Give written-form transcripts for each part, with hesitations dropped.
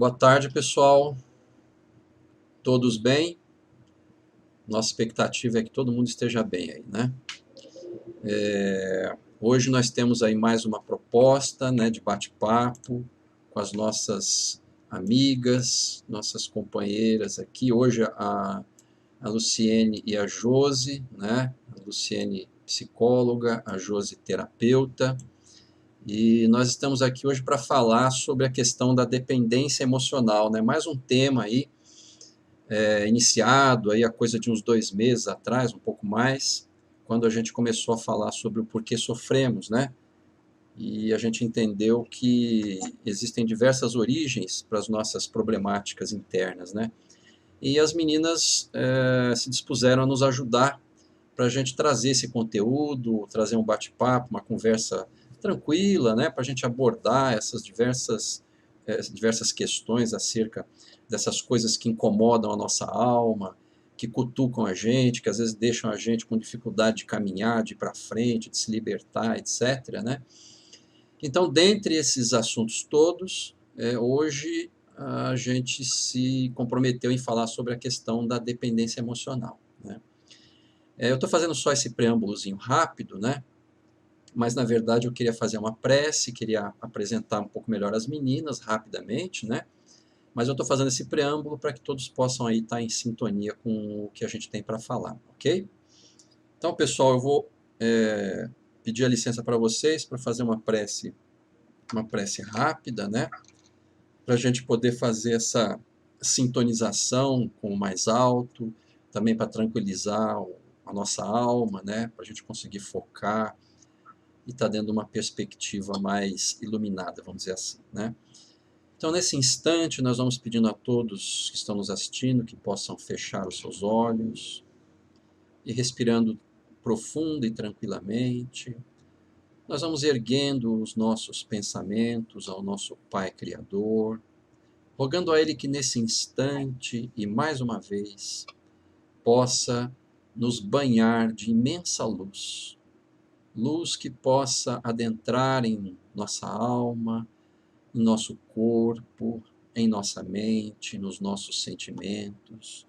Boa tarde, pessoal. Todos bem? Nossa expectativa é que todo mundo esteja bem aí, né? Hoje nós temos aí mais uma proposta, né, de bate-papo com as nossas amigas, nossas companheiras aqui. Hoje a Luciene e a Josi, né? A Luciene psicóloga, a Josi terapeuta. E nós estamos aqui hoje para falar sobre a questão da dependência emocional, né? Mais um tema aí iniciado aí a coisa de uns 2 meses atrás, um pouco mais, quando a gente começou a falar sobre o porquê sofremos, né? E a gente entendeu que existem diversas origens para as nossas problemáticas internas, né? E as meninas se dispuseram a nos ajudar para a gente trazer esse conteúdo, trazer um bate-papo, uma conversa tranquila, né? Para a gente abordar essas diversas questões acerca dessas coisas que incomodam a nossa alma, que cutucam a gente, que às vezes deixam a gente com dificuldade de caminhar, de ir para frente, de se libertar, etc., né? Então, dentre esses assuntos todos, hoje a gente se comprometeu em falar sobre a questão da dependência emocional, né? Eu estou fazendo só esse preâmbulozinho rápido, né? Mas na verdade eu queria fazer uma prece, queria apresentar um pouco melhor as meninas rapidamente, né? Mas eu estou fazendo esse preâmbulo para que todos possam aí estar em sintonia com o que a gente tem para falar, ok? Então, pessoal, eu vou pedir a licença para vocês para fazer uma prece rápida, né? Para a gente poder fazer essa sintonização com o mais alto, também para tranquilizar a nossa alma, né? Para a gente conseguir focar e estar dentro de uma perspectiva mais iluminada, vamos dizer assim, né? Então, nesse instante, nós vamos pedindo a todos que estão nos assistindo que possam fechar os seus olhos e respirando profundo e tranquilamente. Nós vamos erguendo os nossos pensamentos ao nosso Pai Criador, rogando a Ele que nesse instante e mais uma vez possa nos banhar de imensa luz, luz que possa adentrar em nossa alma, em nosso corpo, em nossa mente, nos nossos sentimentos,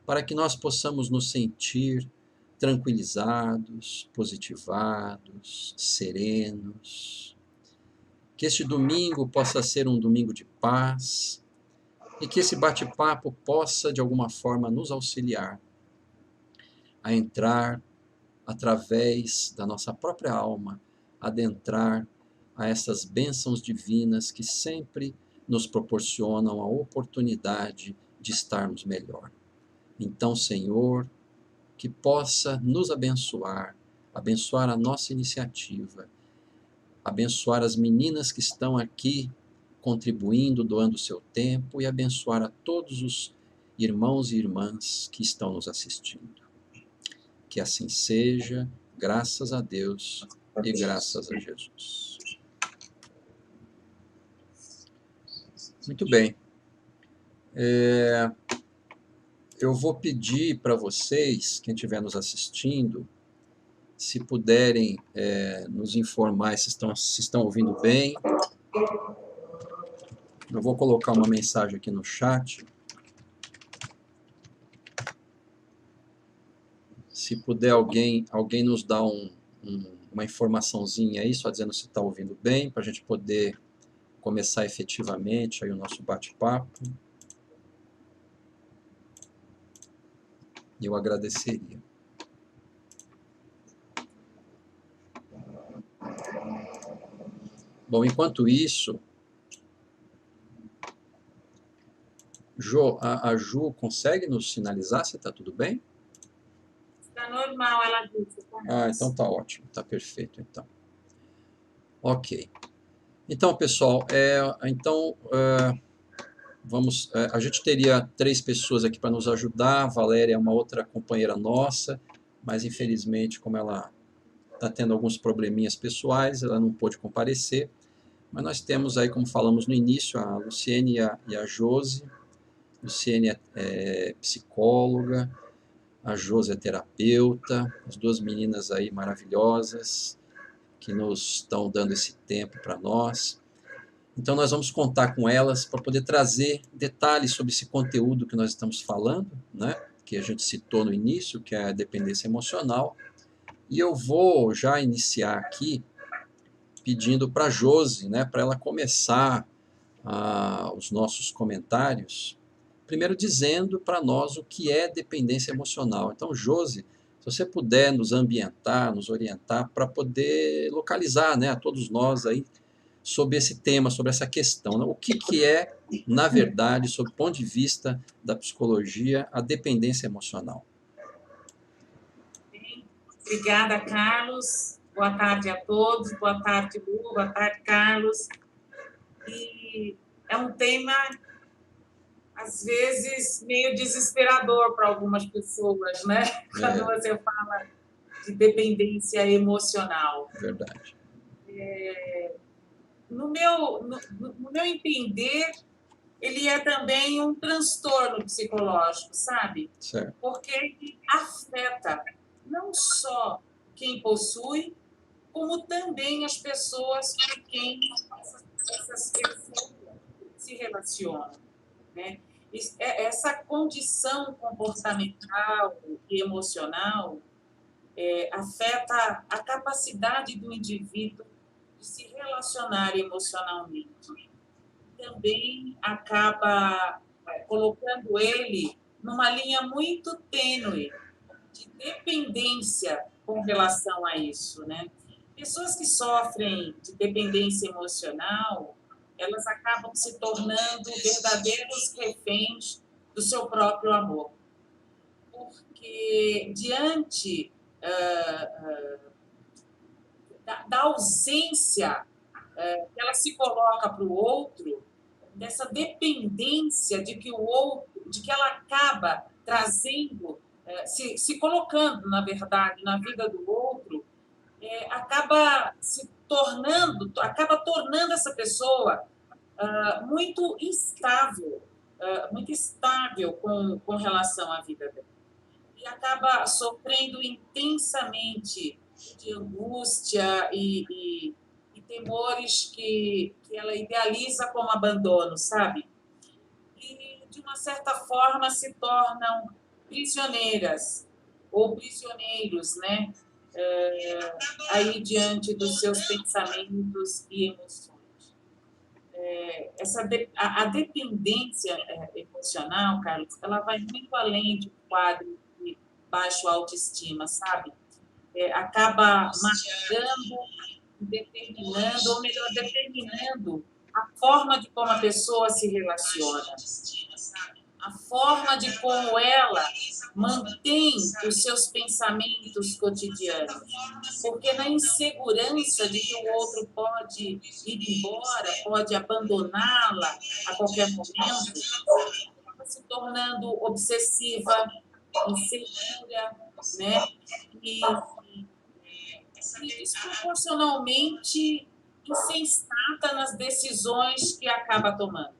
para que nós possamos nos sentir tranquilizados, positivados, serenos. Que este domingo possa ser um domingo de paz e que esse bate-papo possa, de alguma forma, nos auxiliar a entrar através da nossa própria alma, adentrar a essas bênçãos divinas que sempre nos proporcionam a oportunidade de estarmos melhor. Então, Senhor, que possa nos abençoar, abençoar a nossa iniciativa, abençoar as meninas que estão aqui contribuindo, doando o seu tempo e abençoar a todos os irmãos e irmãs que estão nos assistindo. Que assim seja, graças a Deus e graças a Jesus. Muito bem. Eu vou pedir para vocês, quem estiver nos assistindo, se puderem nos informar se estão ouvindo bem. Eu vou colocar uma mensagem aqui no chat. Se puder alguém nos dar uma informaçãozinha aí, só dizendo se está ouvindo bem, para a gente poder começar efetivamente aí o nosso bate-papo. Eu agradeceria. Bom, enquanto isso, a Ju consegue nos sinalizar se está tudo bem? Está normal, ela disse. Então tá ótimo, tá perfeito então. Ok. Então, pessoal, a gente teria 3 pessoas aqui para nos ajudar. A Valéria é uma outra companheira nossa, mas infelizmente, como ela está tendo alguns probleminhas pessoais, ela não pôde comparecer. Mas nós temos aí, como falamos no início, a Luciene e a Josi. Luciene é psicóloga, a Josi é terapeuta, as 2 meninas aí maravilhosas que nos estão dando esse tempo para nós. Então, nós vamos contar com elas para poder trazer detalhes sobre esse conteúdo que nós estamos falando, né? Que a gente citou no início, que é a dependência emocional. E eu vou já iniciar aqui pedindo para a Josi, né, para ela começar os nossos comentários, primeiro dizendo para nós o que é dependência emocional. Então, Josi, se você puder nos ambientar, nos orientar para poder localizar, né, a todos nós aí sobre esse tema, sobre essa questão, né? O que é, na verdade, sob o ponto de vista da psicologia, a dependência emocional? Obrigada, Carlos. Boa tarde a todos. Boa tarde, Lu. Boa tarde, Carlos. E é um tema, às vezes, meio desesperador para algumas pessoas, né? Quando você fala de dependência emocional. Verdade. No meu entender, ele é também um transtorno psicológico, sabe? Certo. Porque ele afeta não só quem possui, como também as pessoas com quem essas pessoas se relacionam, né? Essa condição comportamental e emocional afeta a capacidade do indivíduo de se relacionar emocionalmente. Também acaba colocando ele numa linha muito tênue de dependência com relação a isso, né? Pessoas que sofrem de dependência emocional, elas acabam se tornando verdadeiros reféns do seu próprio amor. Porque diante da ausência que ela se coloca para o outro, dessa dependência de que o outro, de que ela acaba trazendo, se colocando, na verdade, na vida do outro, acaba tornando essa pessoa muito instável com relação à vida dela. E acaba sofrendo intensamente de angústia e temores que ela idealiza como abandono, sabe? E, de uma certa forma, se tornam prisioneiras ou prisioneiros, né? Aí diante dos seus pensamentos e emoções. A dependência emocional, Carlos, ela vai muito além de um quadro de baixa autoestima, sabe? Acaba marcando, determinando, ou melhor, determinando a forma de como a pessoa se relaciona, a forma de como ela mantém os seus pensamentos cotidianos. Porque na insegurança de que o outro pode ir embora, pode abandoná-la a qualquer momento, ela se tornando obsessiva, insegura, né? E desproporcionalmente insensata nas decisões que acaba tomando.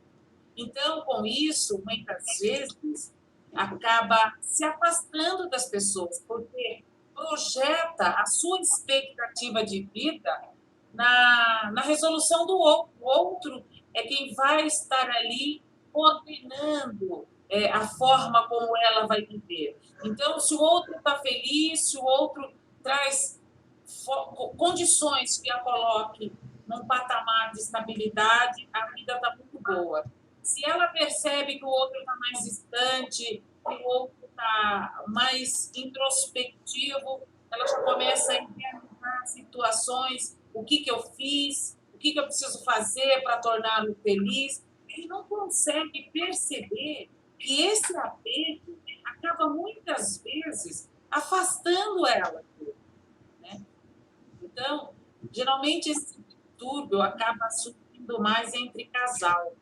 Então, com isso, muitas vezes, acaba se afastando das pessoas, porque projeta a sua expectativa de vida na resolução do outro. O outro é quem vai estar ali coordenando a forma como ela vai viver. Então, se o outro está feliz, se o outro traz condições que a coloque num patamar de estabilidade, a vida está muito boa. Se ela percebe que o outro está mais distante, que o outro está mais introspectivo, ela já começa a internalizar situações, o que eu fiz, o que eu preciso fazer para torná-lo feliz, e não consegue perceber que esse apego acaba muitas vezes afastando ela. Né? Então, geralmente esse distúrbio acaba surgindo mais entre casal,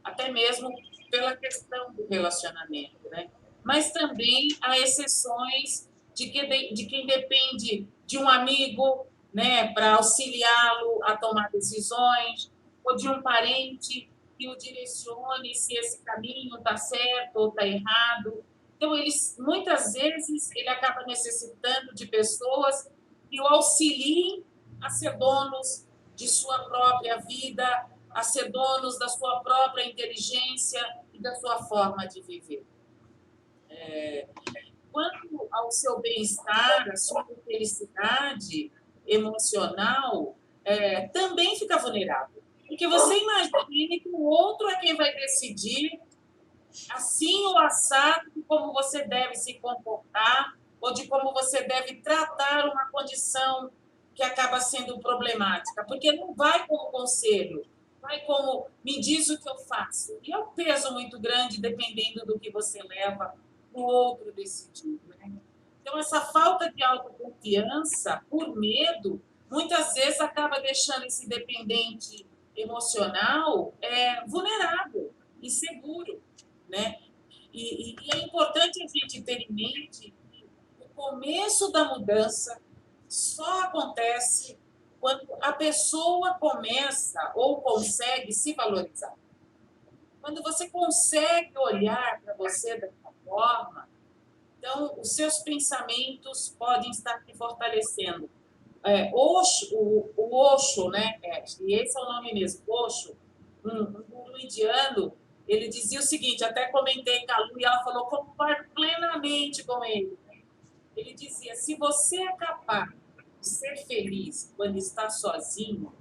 até mesmo pela questão do relacionamento, né? Mas também há exceções de quem depende de um amigo, né, para auxiliá-lo a tomar decisões, ou de um parente que o direcione se esse caminho está certo ou está errado. Então, muitas vezes, ele acaba necessitando de pessoas que o auxiliem a ser donos de sua própria vida, a ser donos da sua própria inteligência e da sua forma de viver. Quanto ao seu bem-estar, a sua felicidade emocional, também fica vulnerável. Porque você imagine que o outro é quem vai decidir assim ou assado de como você deve se comportar ou de como você deve tratar uma condição que acaba sendo problemática, porque não vai como conselho, vai como me diz o que eu faço. E é um peso muito grande, dependendo do que você leva para o outro decidir. Né? Então, essa falta de autoconfiança, por medo, muitas vezes acaba deixando esse dependente emocional vulnerável, inseguro. Né? E é importante a gente ter em mente que o começo da mudança só acontece quando a pessoa começa ou consegue se valorizar. Quando você consegue olhar para você dessa forma, então os seus pensamentos podem estar te fortalecendo. O Osho, né? E esse é o nome mesmo, Osho, um guru indiano, ele dizia o seguinte, até comentei com a Lu e ela falou, concordo plenamente com ele. Ele dizia, se você é capaz de ser feliz quando está sozinho,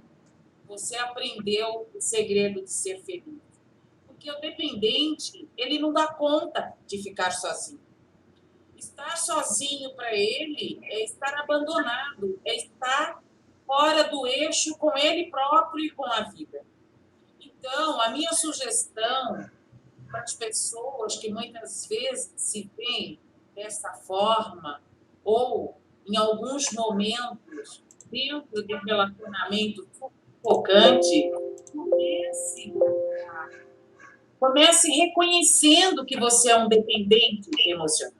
você aprendeu o segredo de ser feliz. Porque o dependente, ele não dá conta de ficar sozinho. Estar sozinho para ele é estar abandonado, é estar fora do eixo com ele próprio e com a vida. Então, a minha sugestão para as pessoas que muitas vezes se veem dessa forma, ou em alguns momentos, dentro de um relacionamento sufocante, comece reconhecendo que você é um dependente emocional.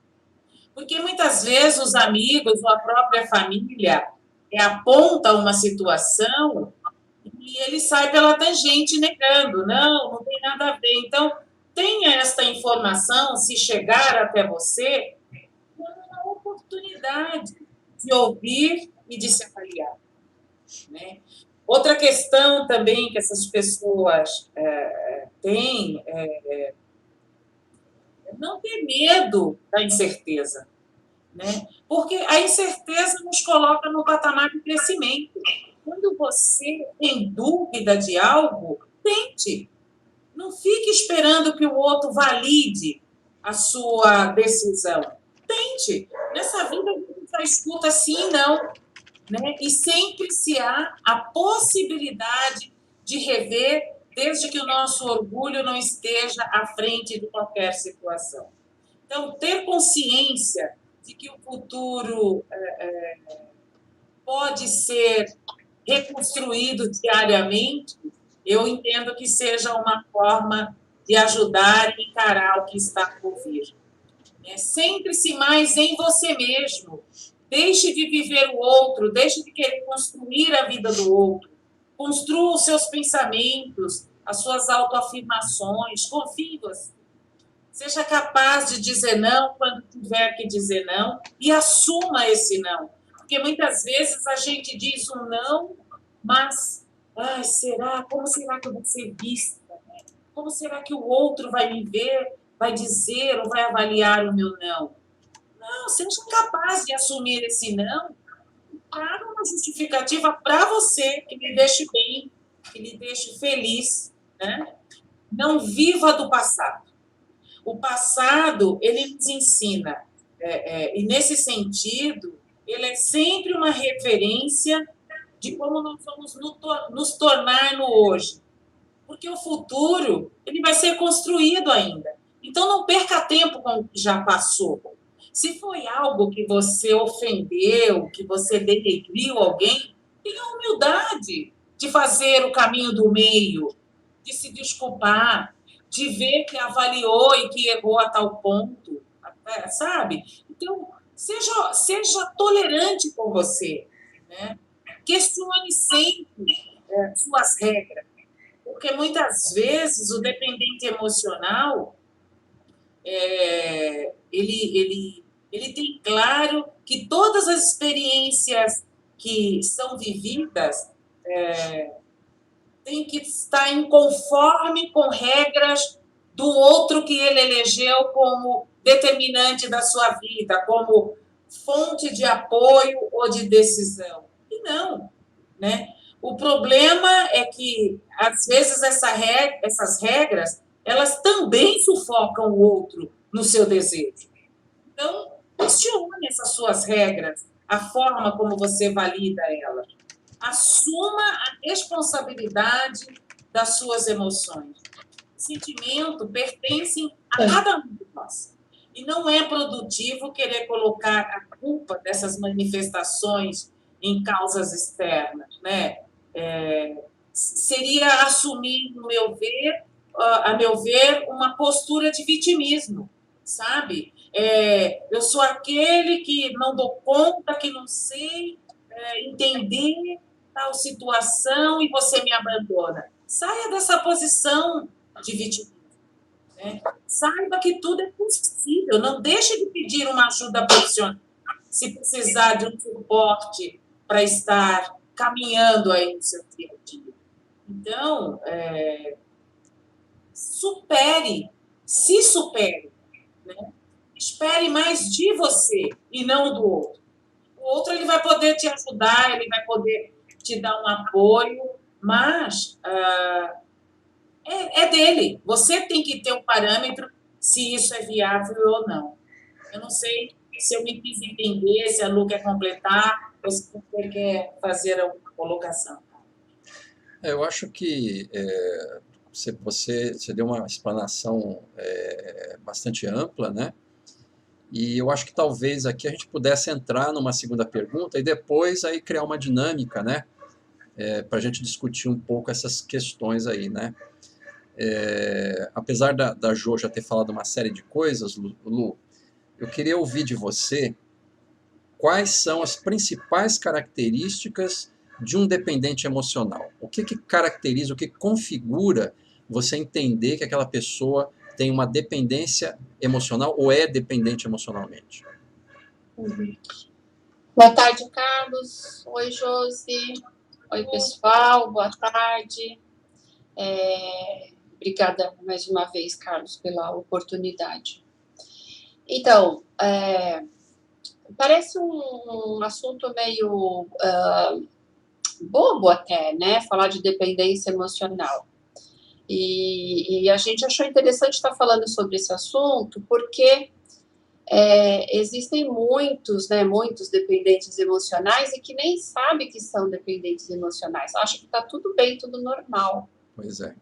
Porque muitas vezes os amigos ou a própria família aponta uma situação e ele sai pela tangente negando. Não tem nada a ver. Então, tenha esta informação, se chegar até você, uma oportunidade de ouvir e de se avaliar. Né? Outra questão também que essas pessoas têm é não ter medo da incerteza. Né? Porque a incerteza nos coloca no patamar de crescimento. Quando você tem dúvida de algo, tente. Não fique esperando que o outro valide a sua decisão. Tente. Nessa vida, a gente só escuta sim e não. Né? E sempre se há a possibilidade de rever, desde que o nosso orgulho não esteja à frente de qualquer situação. Então, ter consciência de que o futuro pode ser reconstruído diariamente, eu entendo que seja uma forma de ajudar e encarar o que está por vir. Centre-se mais em você mesmo. Deixe de viver o outro, deixe de querer construir a vida do outro. Construa os seus pensamentos, as suas autoafirmações, confie em você. Seja capaz de dizer não quando tiver que dizer não e assuma esse não. Porque muitas vezes a gente diz um não, mas como será que eu vou ser vista? Como será que o outro vai me ver, vai dizer ou vai avaliar o meu não? Não, seja capaz de assumir esse não e traga uma justificativa para você que lhe deixe bem, que lhe deixe feliz. Né? Não viva do passado. O passado, ele nos ensina, e nesse sentido, ele é sempre uma referência de como nós vamos nos tornar no hoje. Porque o futuro, ele vai ser construído ainda. Então, não perca tempo com o que já passou. Se foi algo que você ofendeu, que você denegriu alguém, tenha a humildade de fazer o caminho do meio, de se desculpar, de ver que avaliou e que errou a tal ponto, sabe? Então, seja tolerante com você, né? Questione sempre suas regras, porque muitas vezes o dependente emocional ele tem claro que todas as experiências que são vividas tem que estar em conforme com regras do outro que ele elegeu como determinante da sua vida, como fonte de apoio ou de decisão. E não, né? O problema é que, às vezes, essas regras, elas também sufocam o outro no seu desejo. Então, questione essas suas regras, a forma como você valida elas. Assuma a responsabilidade das suas emoções. O sentimento pertence a cada um de nós. E não é produtivo querer colocar a culpa dessas manifestações em causas externas, né? Seria assumir, a meu ver, uma postura de vitimismo, sabe? Eu sou aquele que não dou conta, que não sei entender tal situação e você me abandona. Saia dessa posição de vitimismo. Né? Saiba que tudo é possível. Não deixe de pedir uma ajuda profissional se precisar de um suporte para estar caminhando aí no seu dia a dia. Então, se supere. Né? Espere mais de você e não do outro. O outro ele vai poder te ajudar, ele vai poder te dar um apoio, mas é dele. Você tem que ter um parâmetro se isso é viável ou não. Eu não sei se eu me quis entender, se a Lu quer completar, ou se você quer fazer alguma colocação. Eu acho que você deu uma explanação bastante ampla, né? E eu acho que talvez aqui a gente pudesse entrar numa segunda pergunta e depois aí criar uma dinâmica, né? Para a gente discutir um pouco essas questões aí, né? Apesar da Jo já ter falado uma série de coisas, Lu, eu queria ouvir de você quais são as principais características de um dependente emocional. O que caracteriza, o que configura você entender que aquela pessoa tem uma dependência emocional ou é dependente emocionalmente? Boa tarde, Carlos. Oi, Josi. Oi, pessoal. Boa tarde. Obrigada mais uma vez, Carlos, pela oportunidade. Então, parece um assunto meio bobo até, né? Falar de dependência emocional. E a gente achou interessante estar falando sobre esse assunto porque existem muitos dependentes emocionais e que nem sabem que são dependentes emocionais. Acham que está tudo bem, tudo normal. Pois é.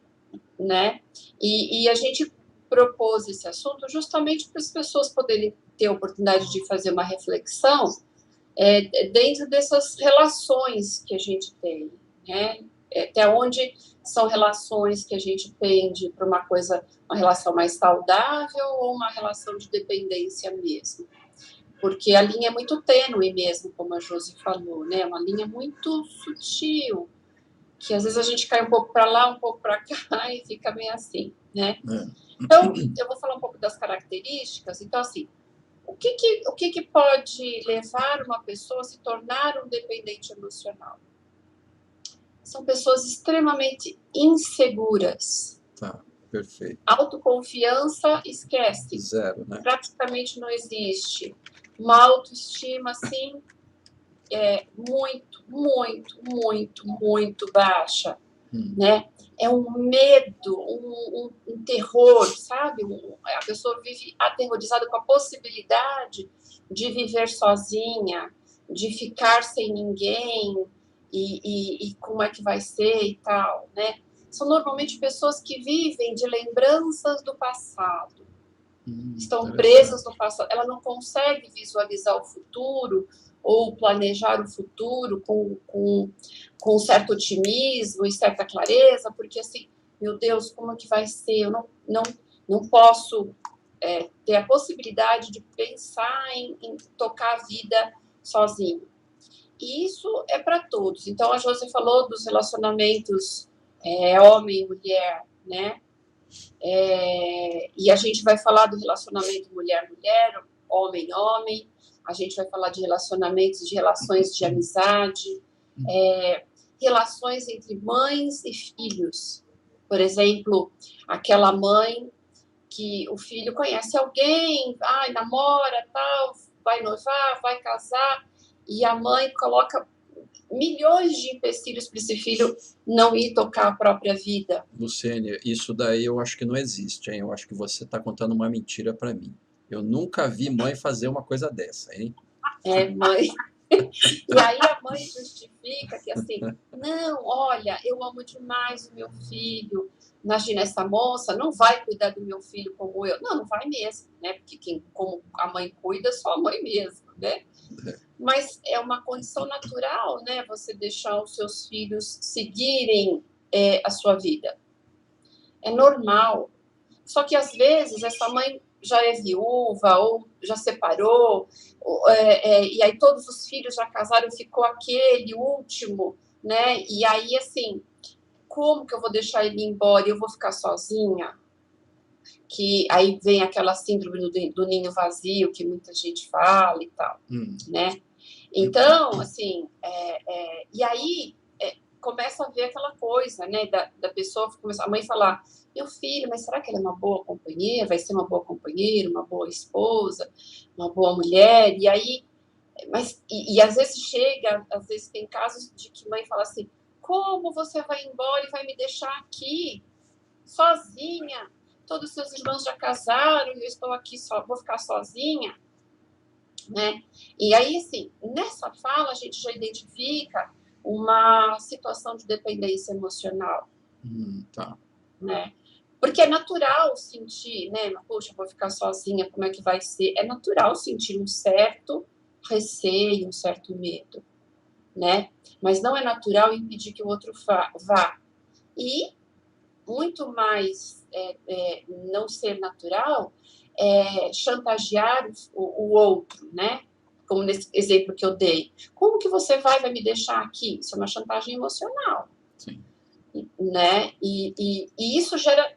Né? E a gente propôs esse assunto justamente para as pessoas poderem ter a oportunidade de fazer uma reflexão dentro dessas relações que a gente tem, né? Até onde são relações que a gente pende para uma relação mais saudável ou uma relação de dependência mesmo. Porque a linha é muito tênue mesmo, como a Josi falou, né? Uma linha muito sutil, que às vezes a gente cai um pouco para lá, um pouco para cá e fica meio assim, né? Então, eu vou falar um pouco das características. Então, assim, o que pode levar uma pessoa a se tornar um dependente emocional? São pessoas extremamente inseguras. Tá, perfeito. Autoconfiança, esquece. Zero, né? Praticamente não existe. Uma autoestima, assim, muito, muito, muito, muito baixa, né? É um medo, um terror, sabe? A pessoa vive aterrorizada com a possibilidade de viver sozinha, de ficar sem ninguém e como é que vai ser e tal, né? São normalmente pessoas que vivem de lembranças do passado, estão presas no passado. Ela não consegue visualizar o futuro ou planejar o futuro com certo otimismo e certa clareza, porque assim, meu Deus, como é que vai ser? Eu não posso ter a possibilidade de pensar em tocar a vida sozinho. E isso é para todos. Então, a Josi falou dos relacionamentos homem e mulher, né? E a gente vai falar do relacionamento mulher-mulher, homem-homem, a gente vai falar de relações de amizade, relações entre mães e filhos. Por exemplo, aquela mãe que o filho conhece alguém, namora, tal, vai noivar, vai casar, e a mãe coloca milhões de empecilhos para esse filho não ir tocar a própria vida. Luciene, isso daí eu acho que não existe, hein? Eu acho que você está contando uma mentira para mim. Eu nunca vi mãe fazer uma coisa dessa, hein? Mãe. E aí a mãe justifica que assim, não, olha, eu amo demais o meu filho. Imagina, essa moça não vai cuidar do meu filho como eu. Não vai mesmo, né? Porque como a mãe cuida, só a mãe mesmo, né? Mas é uma condição natural, né? Você deixar os seus filhos seguirem a sua vida. É normal. Só que, às vezes, essa mãe já é viúva ou já separou, e aí todos os filhos já casaram, ficou aquele último, né? E aí, assim, como que eu vou deixar ele ir embora e eu vou ficar sozinha? Que aí vem aquela síndrome do ninho vazio que muita gente fala e tal, né? Então, assim, e aí começa a ver aquela coisa, né, da pessoa, a mãe falar, meu filho, mas será que ele é uma boa companheira? Vai ser uma boa companheira, uma boa esposa, uma boa mulher? E aí, e às vezes chega, às vezes tem casos de que mãe fala assim, como você vai embora e vai me deixar aqui, sozinha? Todos os seus irmãos já casaram e eu estou aqui só, vou ficar sozinha, né? E aí, assim, nessa fala a gente já identifica uma situação de dependência emocional, Tá. né? Porque é natural sentir, né? Poxa, eu vou ficar sozinha, como é que vai ser? É natural sentir um certo receio, um certo medo, né? Mas não é natural impedir que o outro vá. E muito mais não ser natural é chantagear o outro, né? Como nesse exemplo que eu dei. Como que você vai me deixar aqui? Isso é uma chantagem emocional. Sim. Né? E isso gera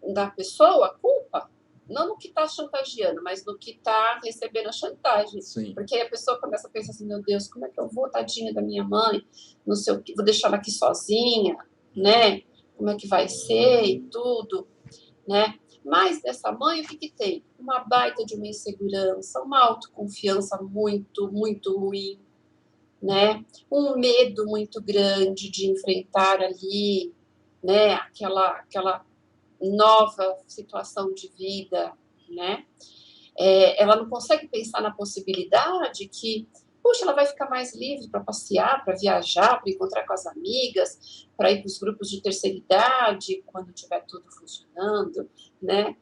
na pessoa culpa. Não no que está chantageando, mas no que está recebendo a chantagem. Sim. Porque aí a pessoa começa a pensar assim, meu Deus, como é que eu vou, tadinha da minha mãe? Não sei o que, vou deixar ela aqui sozinha, né? Como é que vai ser e tudo, né? Mas dessa mãe, o que tem? Uma baita de uma insegurança, uma autoconfiança muito, muito ruim, né? Um medo muito grande de enfrentar ali, né? Aquela nova situação de vida, né? Ela não consegue pensar na possibilidade que, puxa, ela vai ficar mais livre para passear, para viajar, para encontrar com as amigas, para ir para os grupos de terceira idade, quando tiver tudo funcionando, né?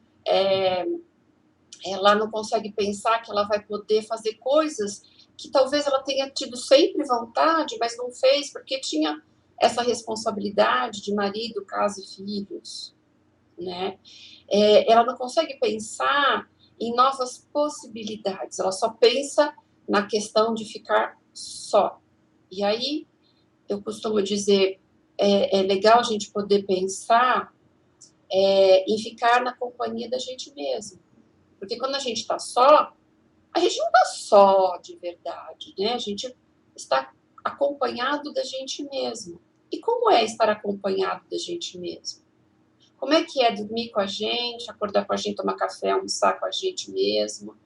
Ela não consegue pensar que ela vai poder fazer coisas que talvez ela tenha tido sempre vontade, mas não fez porque tinha essa responsabilidade de marido, casa e filhos, né? Ela não consegue pensar em novas possibilidades, ela só pensa na questão de ficar só. E aí, eu costumo dizer, é legal a gente poder pensar em ficar na companhia da gente mesmo. Porque quando a gente está só, a gente não está só de verdade, né? A gente está acompanhado da gente mesmo. E como é estar acompanhado da gente mesmo? Como é que é dormir com a gente, acordar com a gente, tomar café, almoçar com a gente mesmo,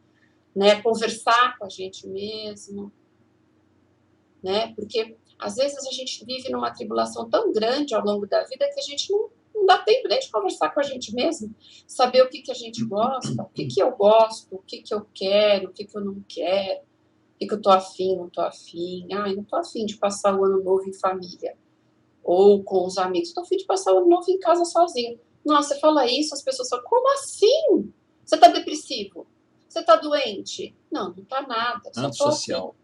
né? Conversar com a gente mesmo, né? Porque às vezes a gente vive numa tribulação tão grande ao longo da vida que a gente não dá tempo nem de conversar com a gente mesmo, saber o que a gente gosta, o que eu gosto, o que eu quero, o que eu não quero, o que eu tô afim, não tô afim. Ai, não tô afim de passar o ano novo em família ou com os amigos, tô afim de passar o ano novo em casa sozinho. Nossa, você fala isso, as pessoas falam, como assim? Você tá depressivo? Você tá doente? Não tá nada. Antissocial.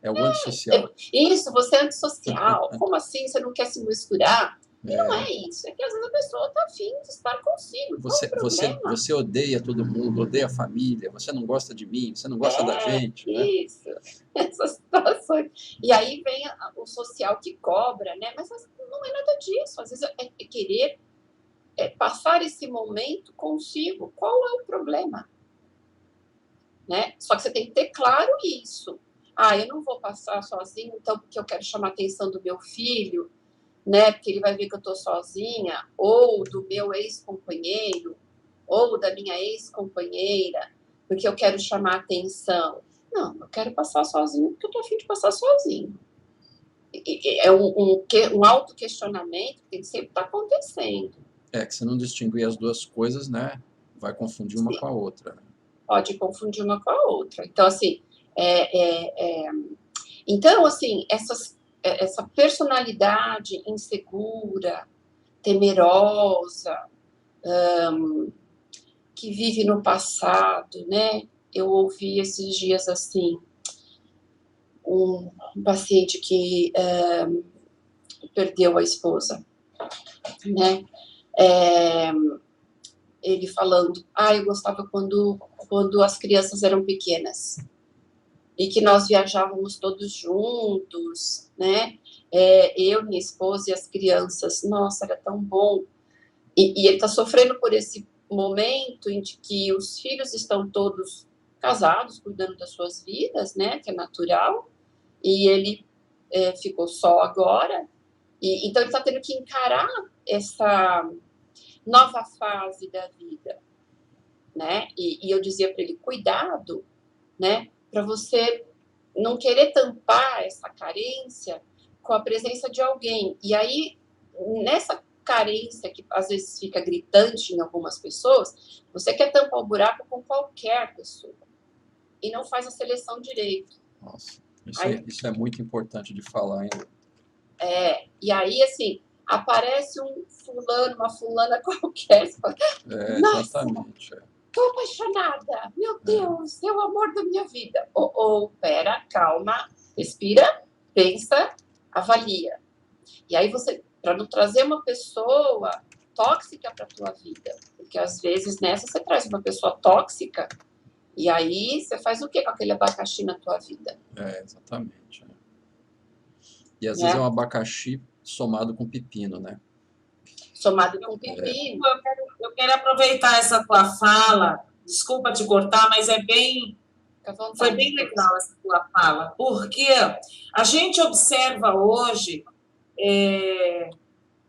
É o antissocial. Isso, você é antissocial. Como assim? Você não quer se misturar? E não é isso. É que às vezes a pessoa está afim de estar consigo. Você odeia todo mundo, odeia a família, você não gosta de mim, você não gosta da gente. Isso. Né? Essas situações. E aí vem o social que cobra, né? Mas não é nada disso. Às vezes é querer passar esse momento consigo. Qual é o problema? Né? Só que você tem que ter claro isso. eu não vou passar sozinho, então, porque eu quero chamar a atenção do meu filho, né? Porque ele vai ver que eu estou sozinha, ou do meu ex-companheiro, ou da minha ex-companheira, porque eu quero chamar a atenção. Não, eu quero passar sozinho porque eu estou a fim de passar sozinho. É um autoquestionamento que tem que sempre estar acontecendo. Que se não distinguir as duas coisas, né, vai confundir uma com a outra. Né? Pode confundir uma com a outra. Então, assim, então, assim, essa personalidade insegura, temerosa, que vive no passado, né? Eu ouvi esses dias, assim, um paciente que perdeu a esposa, né? Ele falando, eu gostava quando as crianças eram pequenas e que nós viajávamos todos juntos, né? Eu, minha esposa e as crianças, nossa, era tão bom. E ele está sofrendo por esse momento em que os filhos estão todos casados, cuidando das suas vidas, né? Que é natural, e ele ficou só agora. Então, ele está tendo que encarar essa nova fase da vida, né? E eu dizia para ele, cuidado, né? Para você não querer tampar essa carência com a presença de alguém. E aí, nessa carência que às vezes fica gritante em algumas pessoas, você quer tampar o buraco com qualquer pessoa. E não faz a seleção direito. Nossa, isso é muito importante de falar, hein? E aí, assim, aparece um fulano, uma fulana qualquer. Exatamente. Estou apaixonada. Meu Deus, é o amor da minha vida. Pera, calma, respira, pensa, avalia. E aí você, para não trazer uma pessoa tóxica para a tua vida, porque às vezes nessa você traz uma pessoa tóxica e aí você faz o que com aquele abacaxi na tua vida? Exatamente. E às vezes é um abacaxi somado com pepino, né? Somado com pepino. Eu quero aproveitar essa tua fala, desculpa te cortar, mas foi bem legal essa tua fala, porque a gente observa hoje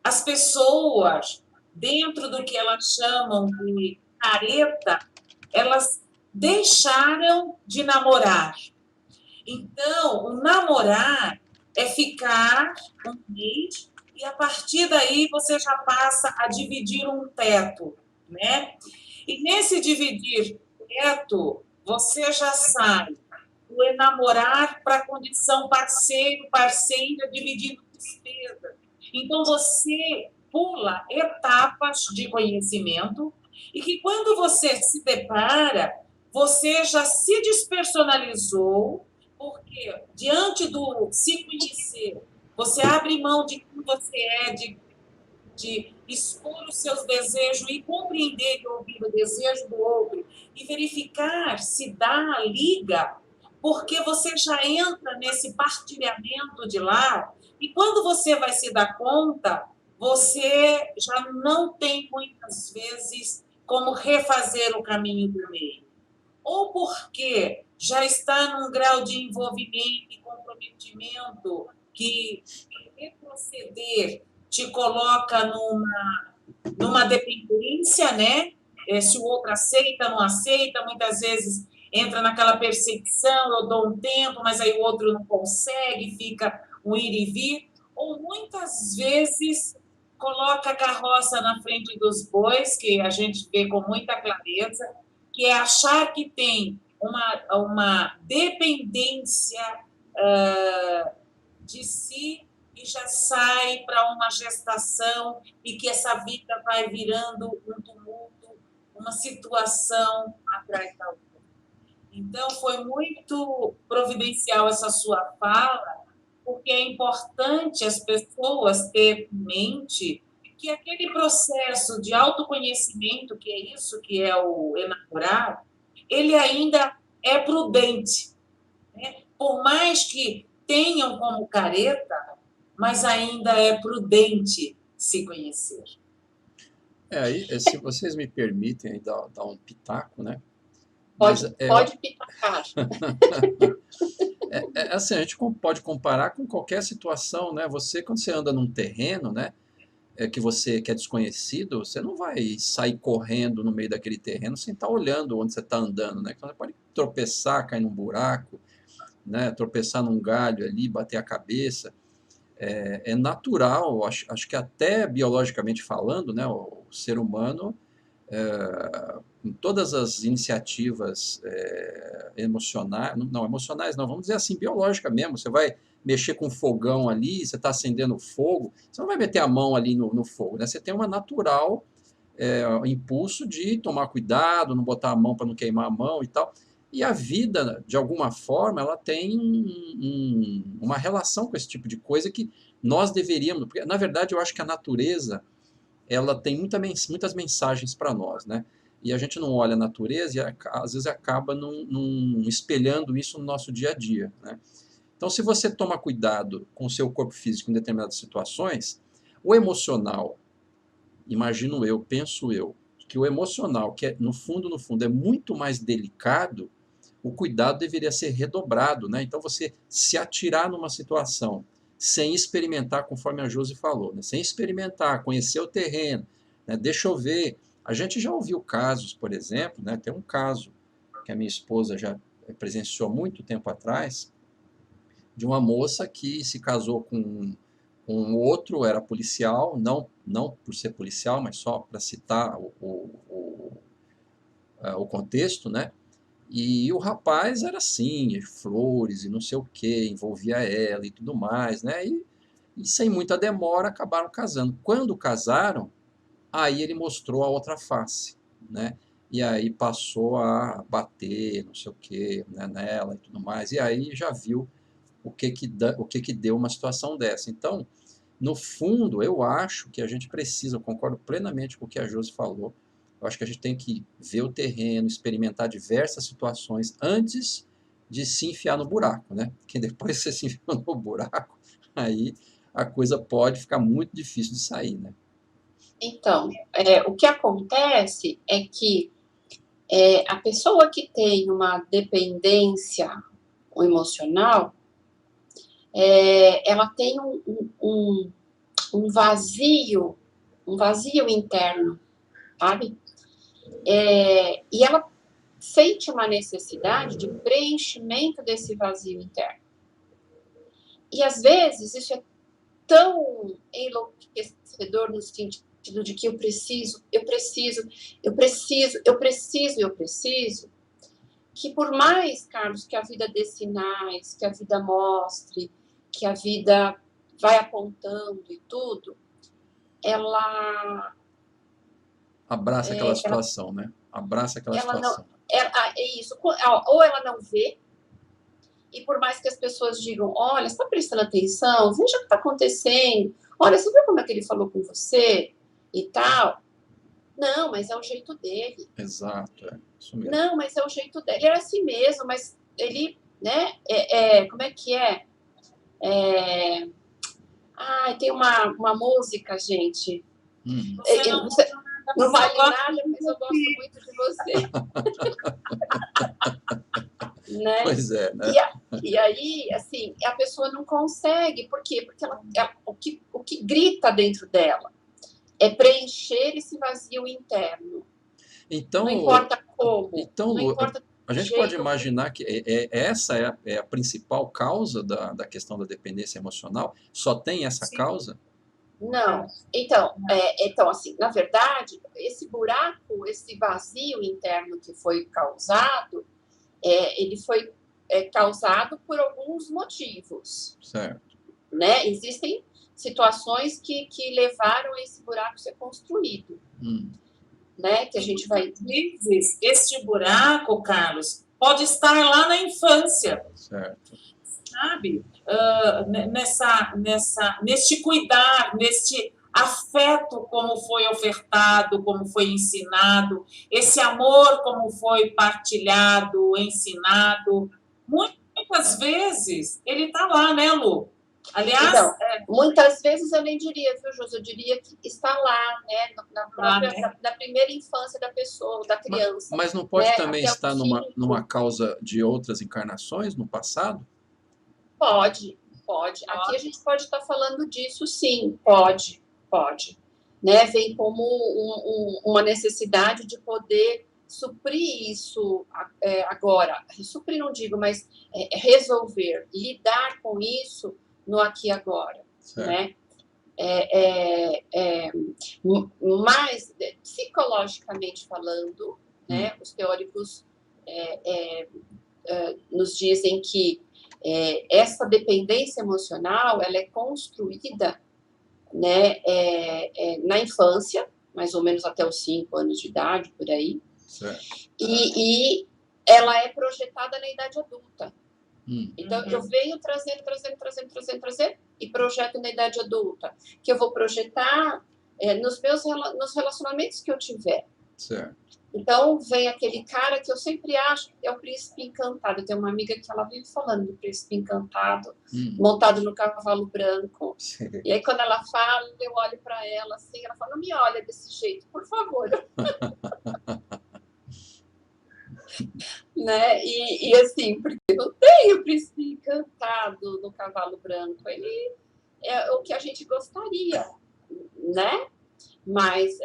as pessoas, dentro do que elas chamam de careta, elas deixaram de namorar. Então, o namorar é ficar um mês e, a partir daí, você já passa a dividir um teto, né? E nesse dividir teto, você já sai do enamorar para a condição parceiro, parceira, dividindo despesa. Então, você pula etapas de conhecimento e que, quando você se depara, você já se despersonalizou, porque, diante do se conhecer, você abre mão de quem você é, de expor os seus desejos e compreender e ouvir o desejo do outro e verificar se dá liga, porque você já entra nesse partilhamento de lar e, quando você vai se dar conta, você já não tem, muitas vezes, como refazer o caminho do meio. Ou porque já está num grau de envolvimento e comprometimento que retroceder te coloca numa dependência, né? Se o outro aceita, não aceita, muitas vezes entra naquela perseguição, eu dou um tempo, mas aí o outro não consegue, fica um ir e vir. Ou muitas vezes coloca a carroça na frente dos bois, que a gente vê com muita clareza, que é achar que tem uma dependência de si e já sai para uma gestação e que essa vida vai virando um tumulto, uma situação atrás da outra. Então, foi muito providencial essa sua fala, porque é importante as pessoas ter em mente que aquele processo de autoconhecimento, que é isso que é o enamorar, ele ainda é prudente, né? Por mais que tenham como careta, mas ainda é prudente se conhecer. Aí, se vocês me permitem dar um pitaco, né? Pode pitacar. Assim, a gente pode comparar com qualquer situação, né? Você, quando você anda num terreno, né? Que é desconhecido, você não vai sair correndo no meio daquele terreno sem estar olhando onde você está andando, né? Então você pode tropeçar, cair num buraco, né? Tropeçar num galho ali, bater a cabeça. É natural, acho que até biologicamente falando, né? O ser humano, em todas as iniciativas emocionais, não emocionais, não, vamos dizer assim, biológica mesmo, você vai mexer com fogão ali, você está acendendo fogo, você não vai meter a mão ali no fogo, né? Você tem uma natural impulso de tomar cuidado, não botar a mão para não queimar a mão e tal. E a vida, de alguma forma, ela tem uma relação com esse tipo de coisa que nós deveríamos, porque na verdade eu acho que a natureza ela tem muitas mensagens para nós, né? E a gente não olha a natureza e às vezes acaba espelhando isso no nosso dia a dia, né? Então, se você toma cuidado com o seu corpo físico em determinadas situações, o emocional, imagino eu, penso eu, que o emocional, que no fundo, é muito mais delicado, o cuidado deveria ser redobrado, né? Então, você se atirar numa situação sem experimentar, conforme a Josi falou, né? Sem experimentar, conhecer o terreno, né? Deixa eu ver. A gente já ouviu casos, por exemplo, né? Tem um caso que a minha esposa já presenciou muito tempo atrás, de uma moça que se casou com um outro, era policial, não por ser policial, mas só para citar o contexto, né? E o rapaz era assim, flores e não sei o que, envolvia ela e tudo mais, né? E sem muita demora acabaram casando. Quando casaram, aí ele mostrou a outra face, né? E aí passou a bater, não sei o que, né, nela e tudo mais. E aí já viu o que que deu uma situação dessa. Então, no fundo, eu acho que a gente precisa, eu concordo plenamente com o que a Josi falou, eu acho que a gente tem que ver o terreno, experimentar diversas situações antes de se enfiar no buraco, né? Porque depois que você se enfiou no buraco, aí a coisa pode ficar muito difícil de sair, né? Então, o que acontece é que a pessoa que tem uma dependência emocional, ela tem um vazio interno, sabe? E ela sente uma necessidade de preenchimento desse vazio interno. E às vezes isso é tão enlouquecedor no sentido de que eu preciso, que por mais, Carlos, que a vida dê sinais, que a vida mostre, que a vida vai apontando e tudo, ela abraça aquela situação, né? Abraça aquela situação. É isso. Ou ela não vê, e por mais que as pessoas digam, olha, você está prestando atenção, veja o que está acontecendo, olha, você viu como é que ele falou com você e tal? Não, mas é o jeito dele. Exato, isso mesmo. Não, mas é o jeito dele. Ele é assim mesmo, mas ele, né, como é que é? Tem uma música, gente. Não vale nada, mas eu gosto muito de você. Né? Pois é, né? E aí, assim, a pessoa não consegue. Por quê? Porque o que grita dentro dela é preencher esse vazio interno. Então, não importa como. Então, não importa a gente pode imaginar que essa é a principal causa da questão da dependência emocional? Só tem essa Sim. causa? Não. Então, assim, na verdade, esse buraco, esse vazio interno que foi causado, ele foi causado por alguns motivos. Certo. Né? Existem situações que levaram a esse buraco ser construído. Né? Que a gente vai... Este buraco, Carlos, pode estar lá na infância. Certo. Sabe? Neste cuidar, neste afeto como foi ofertado, como foi ensinado, esse amor como foi partilhado, ensinado. Muitas vezes ele está lá, né, Lu? Aliás, então, muitas vezes eu nem diria, viu, Josi? Eu diria que está lá, né, na primeira infância da pessoa, da criança. Mas não pode né, também estar numa causa de outras encarnações no passado? Pode. Aqui a gente pode estar falando disso, sim, pode. Né? Vem como uma necessidade de poder suprir isso agora. Suprir não digo, mas resolver, lidar com isso no aqui e agora. Né? Mas, psicologicamente falando, né, os teóricos nos dizem que essa dependência emocional ela é construída, né, na infância, mais ou menos até os 5 anos de idade, por aí, e ela é projetada na idade adulta. Então, eu venho trazendo e projeto na idade adulta, que eu vou projetar nos relacionamentos que eu tiver. Certo. Então, vem aquele cara que eu sempre acho é o príncipe encantado. Eu tenho uma amiga que ela vive falando do príncipe encantado, montado no cavalo branco. Sim. E aí, quando ela fala, eu olho para ela assim, ela fala, não me olha desse jeito, por favor. Né? E assim, porque não tem o príncipe encantado no cavalo branco. Ele é o que a gente gostaria, né? Mas,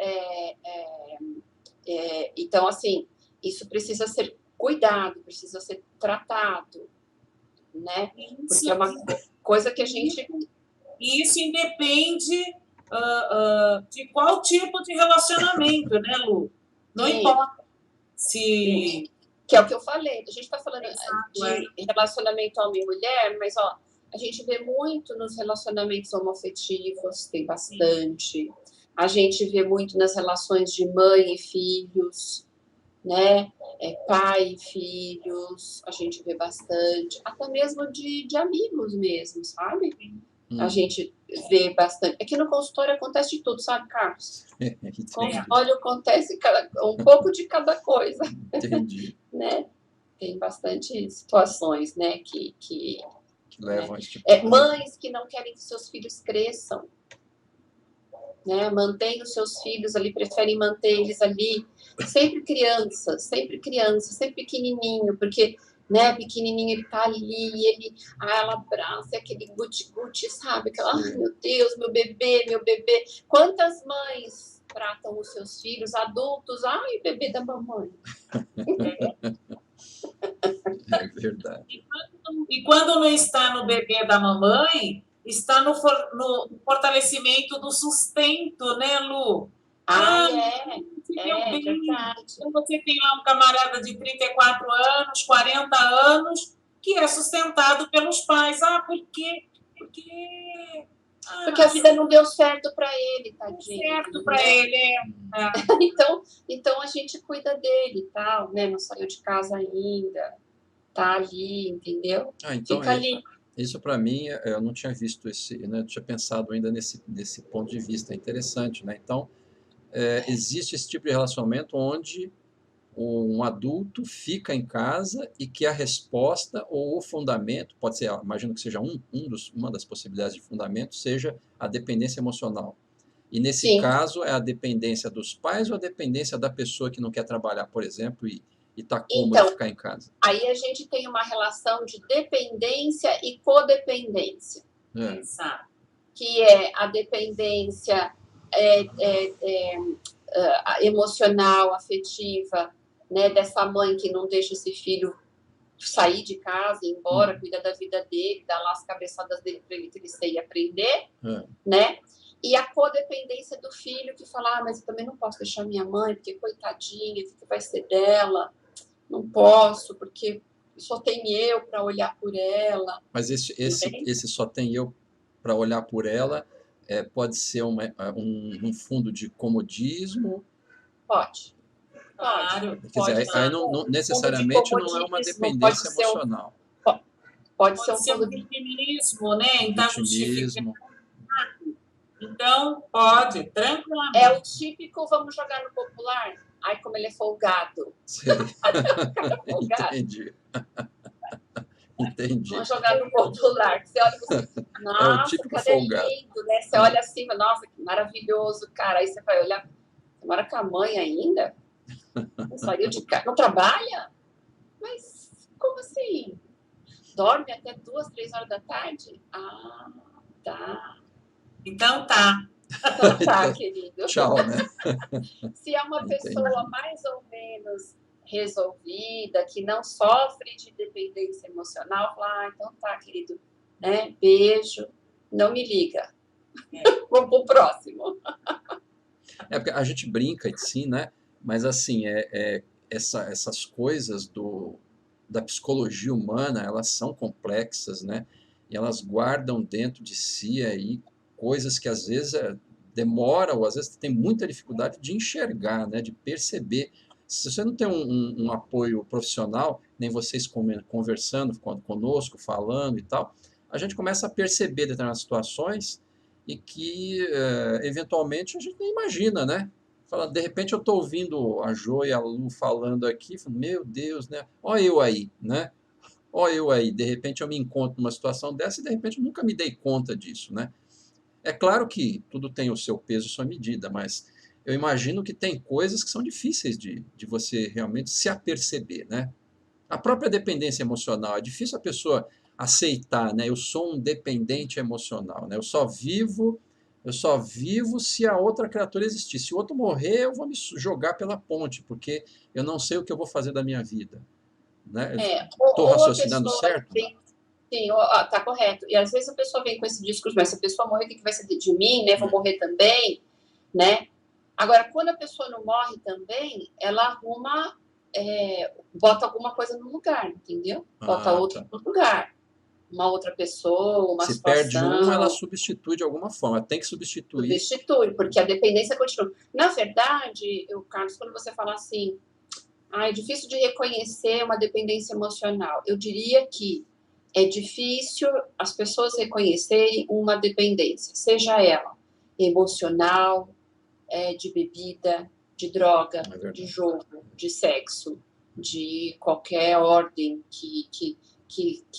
então, assim, isso precisa ser cuidado, precisa ser tratado, né? Porque é uma coisa que a gente... Isso independe de qual tipo de relacionamento, né, Lu? Não importa se... Que é o que eu falei, a gente está falando de relacionamento homem e mulher, mas, ó, a gente vê muito nos relacionamentos homoafetivos, tem bastante. A gente vê muito nas relações de mãe e filhos, né? Pai e filhos, a gente vê bastante. Até mesmo de amigos mesmo, sabe? A gente vê bastante. Aqui no consultório acontece de tudo, sabe, Carlos? No consultório acontece um pouco de cada coisa. Entendi. Né? Tem bastante situações, né, que levam a esse tipo de coisa. Mães que não querem que seus filhos cresçam, né? Mantém os seus filhos ali, preferem manter eles ali, sempre criança, sempre pequenininho, porque, né, pequenininho ele tá ali, ela abraça aquele guti-guti, sabe? Aquela, ai, meu Deus, meu bebê. Quantas mães tratam os seus filhos adultos? Ai, bebê da mamãe. É verdade. E quando não está no bebê da mamãe, está no fortalecimento do sustento, né, Lu? É verdade. Então, você tem lá um camarada de 34 anos, 40 anos, que é sustentado pelos pais. Por quê? Porque a vida não deu certo para ele, tadinho. Certo para ele, Então a gente cuida dele e tal, né? Não saiu de casa ainda, tá ali, entendeu? Então fica ali. Isso para mim, eu não tinha visto né? Eu tinha pensado ainda nesse ponto de vista, é interessante, né? Então, existe esse tipo de relacionamento onde um adulto fica em casa e que a resposta ou o fundamento, pode ser, imagino que seja uma das possibilidades de fundamento, seja a dependência emocional. E nesse caso, é a dependência dos pais ou a dependência da pessoa que não quer trabalhar, por exemplo, e está cômodo ficar em casa? Aí a gente tem uma relação de dependência e codependência. Que é a dependência emocional, afetiva, né, dessa mãe que não deixa esse filho sair de casa, ir embora, cuida da vida dele, dá lá as cabeçadas dele para ele crescer e aprender, né? E a codependência do filho que fala, mas eu também não posso deixar minha mãe, porque coitadinha, o que vai ser dela? Não posso, porque só tem eu para olhar por ela. Mas esse só tem eu para olhar por ela pode ser um fundo de comodismo? Pode. Claro. Quer dizer, aí não necessariamente não é uma dependência emocional. Pode ser um vitimismo, né? Vitimismo. Então, pode, tranquilamente. É o típico, vamos jogar no popular? Ai, como ele é folgado. Entendi. Vamos jogar no popular. Você olha e você, nossa, é o típico folgado. Lindo, né? Você olha assim, nossa, que maravilhoso, cara. Aí você vai olhar, você mora com a mãe ainda? Não saiu de casa? Não trabalha? Mas como assim? Dorme até 2, 3 horas da tarde? Ah, tá. Então tá. Então tá, querido. Tchau, né? Se é uma Entendi. pessoa mais ou menos resolvida, que não sofre de dependência emocional, fala, então tá, querido, né? Beijo, não me liga. Vamos pro próximo. Porque a gente brinca de si, né? Mas assim, essas coisas da psicologia humana, elas são complexas, né? E elas guardam dentro de si aí coisas que às vezes demora ou às vezes tem muita dificuldade de enxergar, né? De perceber. Se você não tem um apoio profissional, nem vocês conversando conosco, falando e tal, a gente começa a perceber determinadas situações e que eventualmente a gente nem imagina, né? Fala, de repente eu estou ouvindo a Jo e a Lu falando aqui, falo, meu Deus, né? Olha eu aí, né? Olha eu aí, de repente eu me encontro numa situação dessa e de repente eu nunca me dei conta disso, né? É claro que tudo tem o seu peso e sua medida, mas eu imagino que tem coisas que são difíceis de você realmente se aperceber, né? A própria dependência emocional, é difícil a pessoa aceitar, né? Eu sou um dependente emocional, né? Eu só vivo se a outra criatura existir. Se o outro morrer, eu vou me jogar pela ponte, porque eu não sei o que eu vou fazer da minha vida, né? Estou Ou a raciocinando pessoa certo? vem, sim, tá correto. E às vezes a pessoa vem com esse discurso, mas se a pessoa morrer, o que vai ser de mim, né? Vou morrer também, né? Agora, quando a pessoa não morre também, ela arruma, bota alguma coisa no lugar, entendeu? Bota outro no lugar. Uma outra pessoa, uma Se situação. perde um, ela substitui de alguma forma. Ela tem que substituir. Substitui, porque a dependência continua. Na verdade, Carlos, quando você fala assim, é difícil de reconhecer uma dependência emocional, eu diria que é difícil as pessoas reconhecerem uma dependência, seja ela emocional, de bebida, de droga, de jogo, de sexo, de qualquer ordem que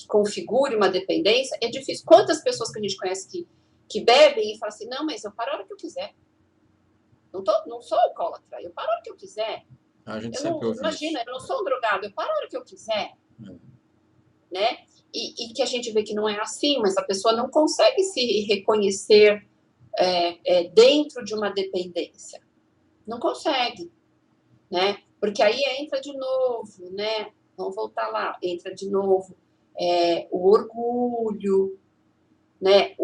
configure uma dependência, é difícil. Quantas pessoas que a gente conhece que bebem e falam assim, não, mas eu paro a hora que eu quiser. Não sou alcoólatra, eu paro a hora que eu quiser. A gente sempre ouve imagina, isso. eu não sou um drogado, eu paro a hora que eu quiser. Né? E que a gente vê que não é assim, mas a pessoa não consegue se reconhecer dentro de uma dependência. Não consegue, né? Porque aí entra de novo, né? Vamos voltar lá, entra de novo o orgulho, né?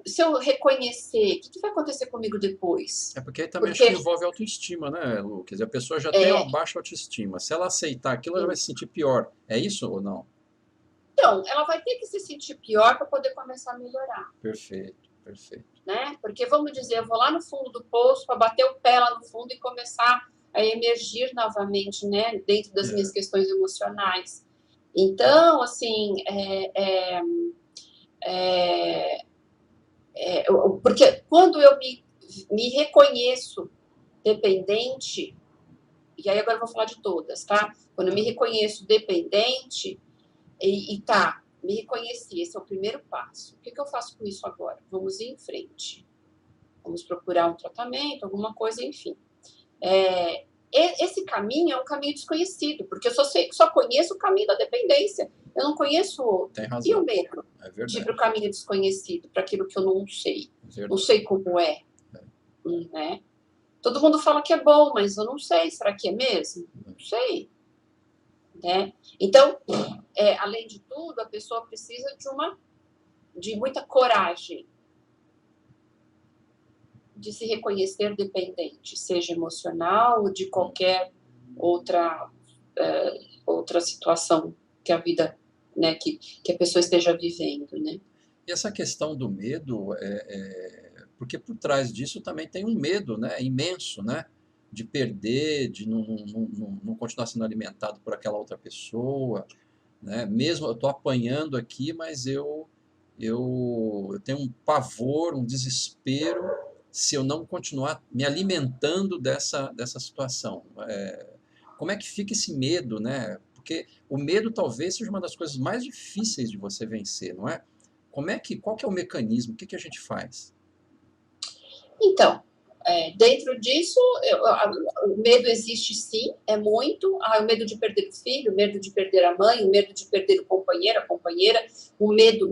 Se eu reconhecer, o que vai acontecer comigo depois? Porque aí também acho que envolve autoestima, né, Lu? Quer dizer, a pessoa já tem uma baixa autoestima. Se ela aceitar aquilo, ela vai se sentir pior. É isso ou não? Então, ela vai ter que se sentir pior para poder começar a melhorar. Perfeito, perfeito. Né? Porque, vamos dizer, eu vou lá no fundo do poço para bater o pé lá no fundo e começar a emergir novamente, né? Dentro das minhas questões emocionais. Então, assim, porque quando eu me reconheço dependente, e aí agora eu vou falar de todas, tá? Quando eu me reconheço dependente, me reconheci, esse é o primeiro passo. O que eu faço com isso agora? Vamos ir em frente. Vamos procurar um tratamento, alguma coisa, enfim. Esse caminho é um caminho desconhecido, porque eu só conheço o caminho da dependência. Eu não conheço o outro. Tem razão. E o medo de ir para o caminho desconhecido, para aquilo que eu não sei. Não sei como é. Né? Todo mundo fala que é bom, mas eu não sei. Será que é mesmo? Não sei. Né? Então, além de tudo, a pessoa precisa de muita coragem de se reconhecer dependente, seja emocional ou de qualquer outra situação que a vida, né, que a pessoa esteja vivendo, né? E essa questão do medo, porque por trás disso também tem um medo, né, imenso, né? De perder, de não continuar sendo alimentado por aquela outra pessoa, né? Mesmo eu estou apanhando aqui, mas eu tenho um pavor, um desespero se eu não continuar me alimentando dessa situação. Como é que fica esse medo, né? Porque o medo talvez seja uma das coisas mais difíceis de você vencer, não é? Qual que é o mecanismo? O que a gente faz? Então, dentro disso, o medo existe sim, é muito. O medo de perder o filho, o medo de perder a mãe, o medo de perder o companheiro, a companheira. O medo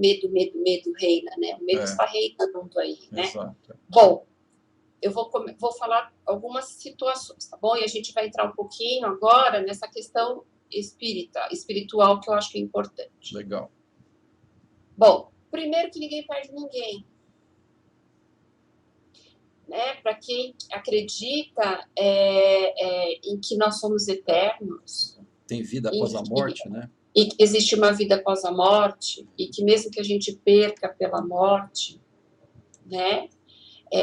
reina, né? O medo está reinando aí, né? Exato. Bom, eu vou falar algumas situações, tá bom? E a gente vai entrar um pouquinho agora nessa questão espiritual, que eu acho que é importante. Legal. Bom, primeiro que ninguém perde ninguém. Né? Para quem acredita em que nós somos eternos. Tem vida após a morte, né? E que existe uma vida após a morte, e que mesmo que a gente perca pela morte, né?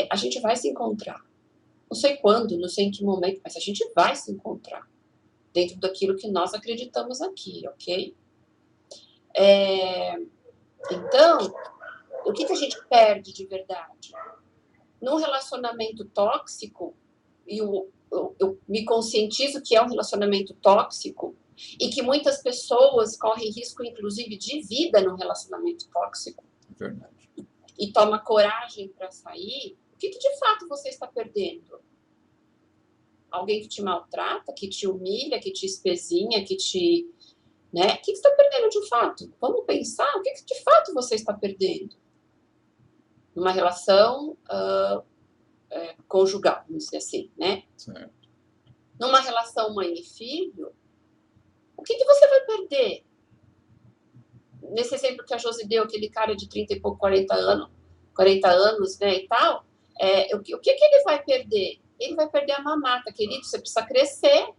A gente vai se encontrar. Não sei quando, não sei em que momento, mas a gente vai se encontrar dentro daquilo que nós acreditamos aqui, ok? Então, o que a gente perde de verdade? Num relacionamento tóxico, e eu me conscientizo que é um relacionamento tóxico, e que muitas pessoas correm risco, inclusive, de vida num relacionamento tóxico. Verdade. E toma coragem para sair. O que de fato você está perdendo? Alguém que te maltrata, que te humilha, que te espezinha, que te... Né? O que você está perdendo de fato? Vamos pensar, o que de fato você está perdendo? Numa relação conjugal, vamos dizer assim, né? Certo. Numa relação mãe e filho, o que você vai perder? Nesse exemplo que a Josi deu, aquele cara de 30 e pouco, 40 anos, né, e tal, o que ele vai perder? Ele vai perder a mamata, querido, você precisa crescer.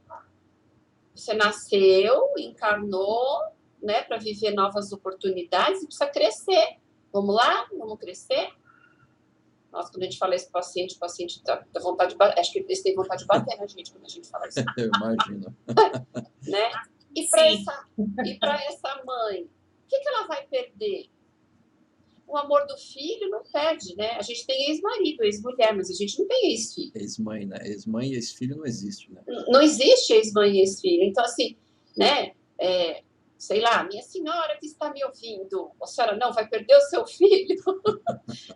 Você nasceu, encarnou, né, para viver novas oportunidades, e precisa crescer. Vamos lá? Vamos crescer? Nossa, quando a gente fala isso para o paciente dá vontade de bater. Acho que eles têm vontade de bater na gente quando a gente fala isso. Eu imagino. Né? E para essa mãe, o que ela vai perder? O amor do filho não perde, né? A gente tem ex-marido, ex-mulher, mas a gente não tem ex-filho. Ex-mãe, né? Ex-mãe e ex-filho não existe, né? Não existe ex-mãe e ex-filho. Então, assim, né? Sei lá, minha senhora que está me ouvindo, a senhora não vai perder o seu filho,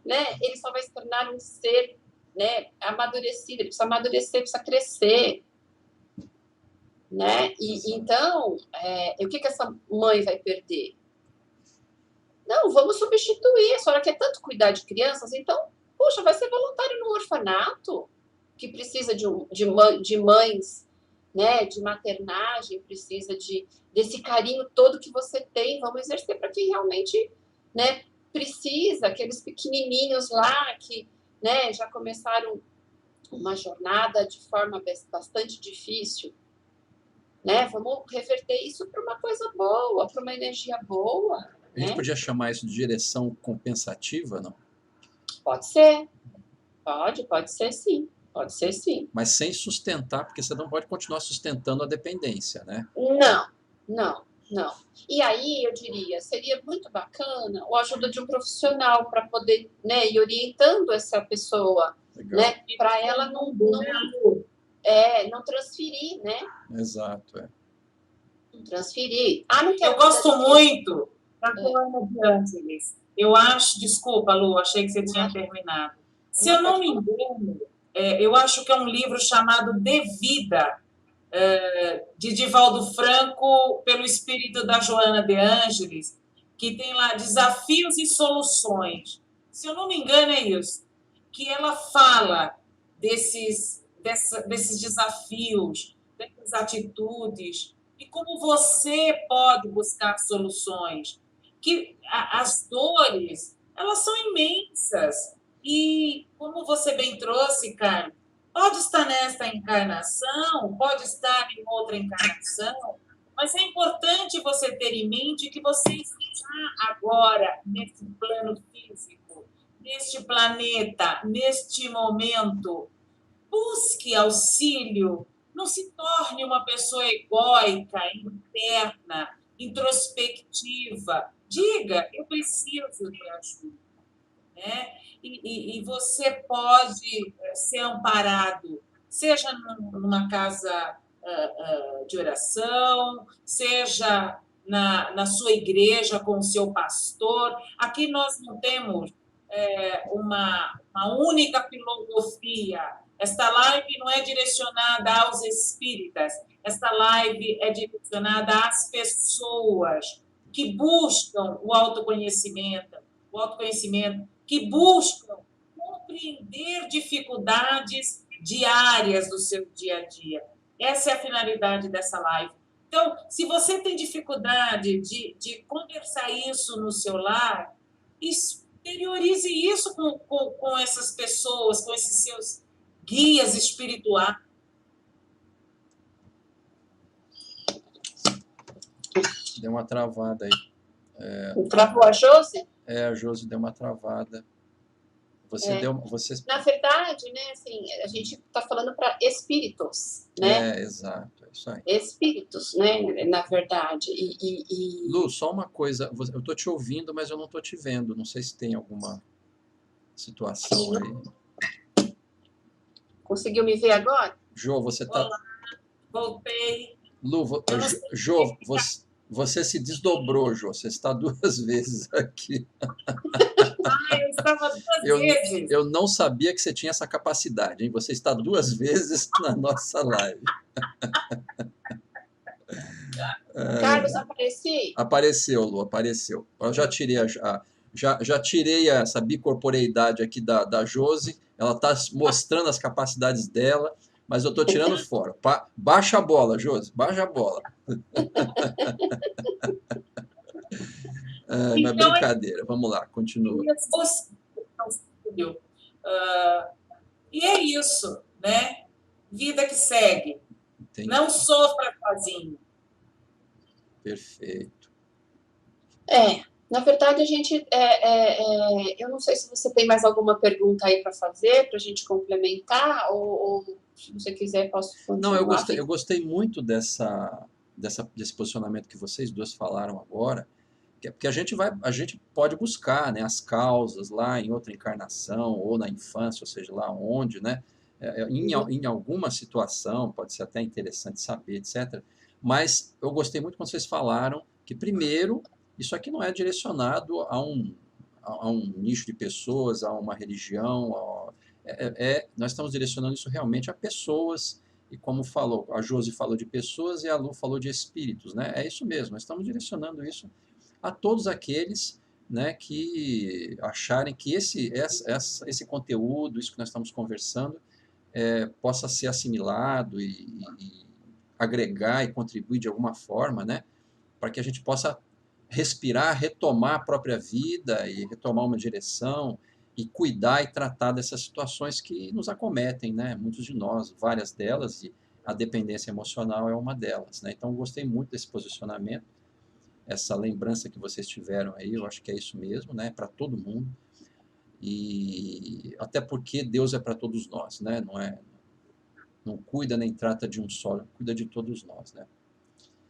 né? Ele só vai se tornar um ser, né, amadurecido, ele precisa amadurecer, precisa crescer, né? E então, o que essa mãe vai perder? Não, vamos substituir. A senhora quer tanto cuidar de crianças, então, poxa, vai ser voluntário no orfanato, que precisa de mães, né, de maternagem, precisa desse carinho todo que você tem. Vamos exercer para quem realmente, né, precisa, aqueles pequenininhos lá que, né, já começaram uma jornada de forma bastante difícil, né? Vamos reverter isso para uma coisa boa, para uma energia boa. A gente podia chamar isso de direção compensativa, não? Pode ser. Pode ser sim. Pode ser sim. Mas sem sustentar, porque você não pode continuar sustentando a dependência, né? Não. E aí, eu diria, seria muito bacana a ajuda de um profissional para poder, né, ir orientando essa pessoa, né, para ela não transferir, né? Exato, Não transferir. Eu gosto muito da Joana de Ângeles. Eu acho, desculpa, Lu, achei que você tinha terminado. Se eu não me engano, eu acho que é um livro chamado De Vida, de Divaldo Franco, pelo espírito da Joana de Ângeles, que tem lá desafios e soluções. Se eu não me engano, é isso. Que ela fala desses desafios, dessas atitudes, e como você pode buscar soluções. Que as dores, elas são imensas. E, como você bem trouxe, Carmen, pode estar nesta encarnação, pode estar em outra encarnação, mas é importante você ter em mente que você está agora nesse plano físico, neste planeta, neste momento. Busque auxílio, não se torne uma pessoa egóica, interna, introspectiva. Diga, eu preciso de ajuda. Né? E você pode ser amparado, seja numa casa de oração, seja na sua igreja com o seu pastor. Aqui nós não temos uma única filosofia. Esta live não é direcionada aos espíritas, esta live é direcionada às pessoas que buscam o autoconhecimento, que buscam compreender dificuldades diárias do seu dia a dia. Essa é a finalidade dessa live. Então, se você tem dificuldade de conversar isso no seu lar, exteriorize isso com essas pessoas, com esses seus guias espirituais. Deu uma travada aí. Travou a Josi? A Josi deu uma travada. Você... Na verdade, né, assim, a gente está falando para espíritos, né? Exato, é isso aí. Espíritos, né, na verdade. Lu, só uma coisa, eu estou te ouvindo, mas eu não estou te vendo. Não sei se tem alguma situação aí. Conseguiu me ver agora? Jô, você está... Olá, voltei. Lu, Jô, você se desdobrou, Jô. Você está 2 vezes aqui. Eu estava 2 vezes. Eu não sabia que você tinha essa capacidade, hein? Você está 2 vezes na nossa live. Carlos, apareci? Apareceu, Lu, apareceu. Eu já tirei já tirei essa bicorporeidade aqui da Josi. Ela está mostrando as capacidades dela, mas eu estou tirando fora. Baixa a bola, Josi, baixa a bola. Mas brincadeira, vamos lá, continua. E é isso, né? Vida que segue. Entendi. Não sofra sozinho. Perfeito. Na verdade, a gente... eu não sei se você tem mais alguma pergunta aí para fazer, para a gente complementar, ou se você quiser, posso continuar. Não, eu gostei muito desse posicionamento que vocês duas falaram agora, porque a gente pode buscar, né, as causas lá em outra encarnação, ou na infância, ou seja, lá onde, né? Em alguma situação, pode ser até interessante saber, etc. Mas eu gostei muito quando vocês falaram que, primeiro, isso aqui não é direcionado a um nicho de pessoas, a uma religião. Nós estamos direcionando isso realmente a pessoas, e como falou, a Josi falou de pessoas e a Lu falou de espíritos, né? É isso mesmo, nós estamos direcionando isso a todos aqueles, né, que acharem que esse conteúdo, isso que nós estamos conversando, possa ser assimilado e agregar e contribuir de alguma forma, né, para que a gente possa respirar, retomar a própria vida e retomar uma direção e cuidar e tratar dessas situações que nos acometem, né, muitos de nós, várias delas, e a dependência emocional é uma delas, né. Então, gostei muito desse posicionamento, essa lembrança que vocês tiveram aí, eu acho que é isso mesmo, né, para todo mundo, e até porque Deus é para todos nós, né, não cuida nem trata de um só, cuida de todos nós, né.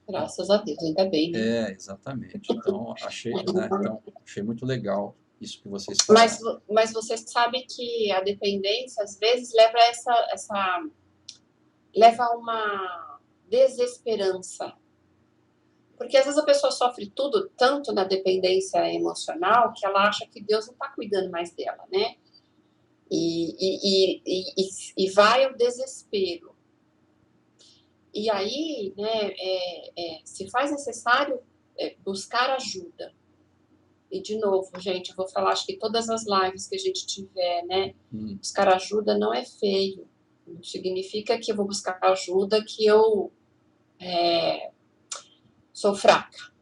Graças a Deus, ainda bem, né? Exatamente. Então, achei muito legal isso que vocês falaram. Mas você sabe que a dependência, às vezes, leva a uma desesperança. Porque, às vezes, a pessoa sofre tanto na dependência emocional, que ela acha que Deus não está cuidando mais dela, né? E vai ao desespero. E aí, né, se faz necessário buscar ajuda. E, de novo, gente, eu vou falar, acho que todas as lives que a gente tiver, né, buscar ajuda não é feio. Não significa que eu vou buscar ajuda que eu sou fraca.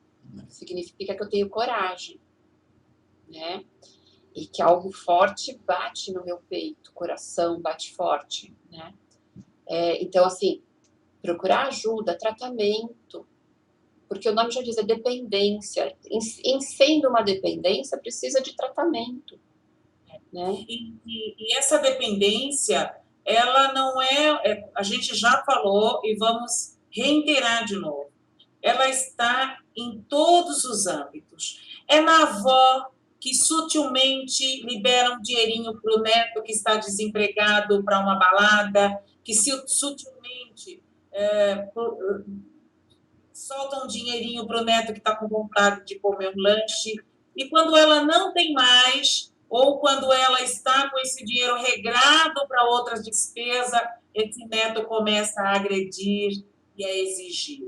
Significa que eu tenho coragem, né? E que algo forte bate no meu peito, o coração bate forte, né? Então, assim, procurar ajuda, tratamento, porque o nome já diz, é dependência. Em sendo uma dependência, precisa de tratamento, né? E essa dependência, ela não a gente já falou e vamos reiterar de novo, ela está em todos os âmbitos. É na avó que sutilmente libera um dinheirinho para o neto que está desempregado para uma balada, que sutilmente solta um dinheirinho para o neto que está com vontade de comer um lanche, e quando ela não tem mais, ou quando ela está com esse dinheiro regrado para outras despesas, esse neto começa a agredir e a exigir.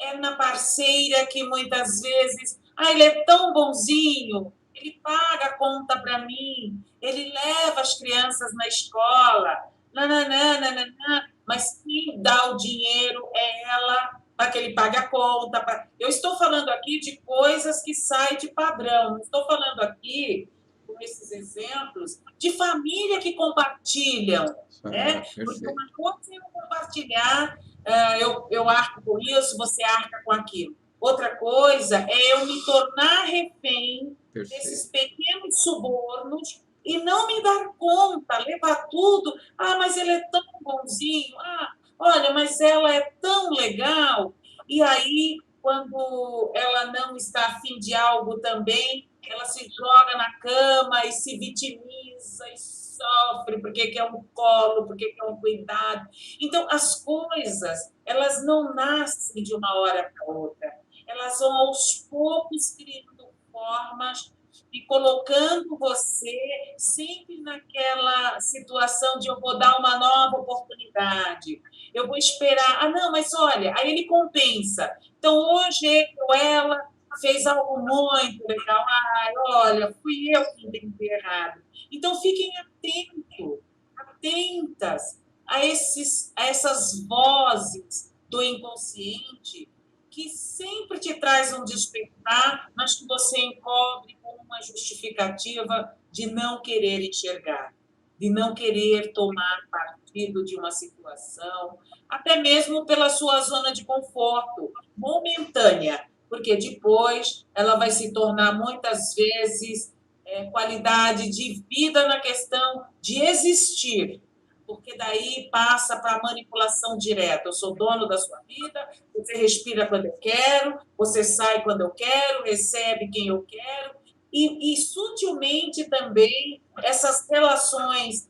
É na parceira que muitas vezes, ele é tão bonzinho, ele paga a conta para mim, ele leva as crianças na escola, nananã, nananã, mas quem dá o dinheiro é ela para que ele pague a conta. Eu estou falando aqui de coisas que saem de padrão, não estou falando aqui, com esses exemplos, de família que compartilham, né? Porque uma coisa é eu compartilhar, eu arco com isso, você arca com aquilo. Outra coisa é eu me tornar refém desses pequenos subornos e não me dar conta, levar tudo. Mas ele é tão bonzinho. Olha, mas ela é tão legal. E aí, quando ela não está afim de algo também, ela se joga na cama e se vitimiza e sofre porque quer um colo, porque quer um cuidado. Então, as coisas, elas não nascem de uma hora para outra. Elas vão, aos poucos, criando formas e colocando você sempre naquela situação de eu vou dar uma nova oportunidade, eu vou esperar. Não, mas olha, aí ele compensa. Então, hoje, ele ou ela fez algo muito legal. Olha, fui eu que entendi errado. Então, fiquem atentas a essas vozes do inconsciente que sempre te traz um despertar, mas que você encobre com uma justificativa de não querer enxergar, de não querer tomar partido de uma situação, até mesmo pela sua zona de conforto momentânea, porque depois ela vai se tornar, muitas vezes, qualidade de vida na questão de existir, porque daí passa para a manipulação direta. Eu sou dono da sua vida, você respira quando eu quero, você sai quando eu quero, recebe quem eu quero, e sutilmente também essas relações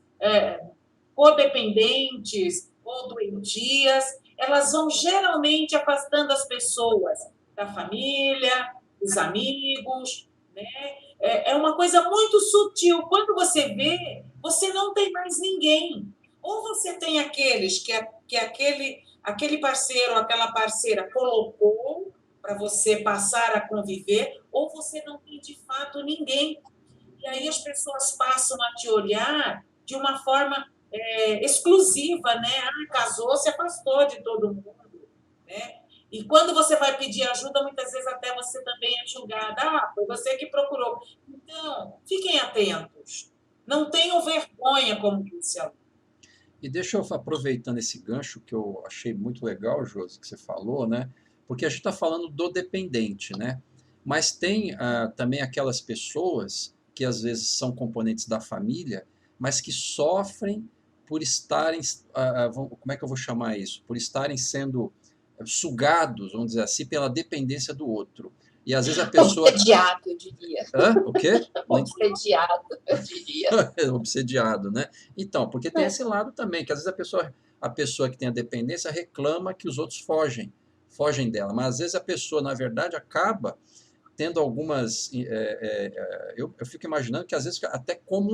codependentes ou doentias, elas vão geralmente afastando as pessoas da família, dos amigos, né? É uma coisa muito sutil. Quando você vê, você não tem mais ninguém. Ou você tem aqueles que aquele parceiro ou aquela parceira colocou para você passar a conviver, ou você não tem de fato ninguém. E aí as pessoas passam a te olhar de uma forma exclusiva, né? Casou, se afastou de todo mundo, né? E quando você vai pedir ajuda, muitas vezes até você também é julgada. Foi você que procurou. Então, fiquem atentos. Não tenham vergonha, como disse a Lu. E deixa eu, aproveitando esse gancho que eu achei muito legal, Josi, que você falou, né? Porque a gente está falando do dependente, né? Mas tem também aquelas pessoas que às vezes são componentes da família, mas que sofrem por estarem, como é que eu vou chamar isso? Por estarem sendo sugados, vamos dizer assim, pela dependência do outro. E às vezes a pessoa... Obsediado, eu diria. O quê? Obsediado, eu diria. Obsediado, né? Então, porque tem esse lado também, que às vezes a pessoa que tem a dependência reclama que os outros fogem dela, mas às vezes a pessoa, na verdade, acaba tendo algumas... eu fico imaginando que às vezes até como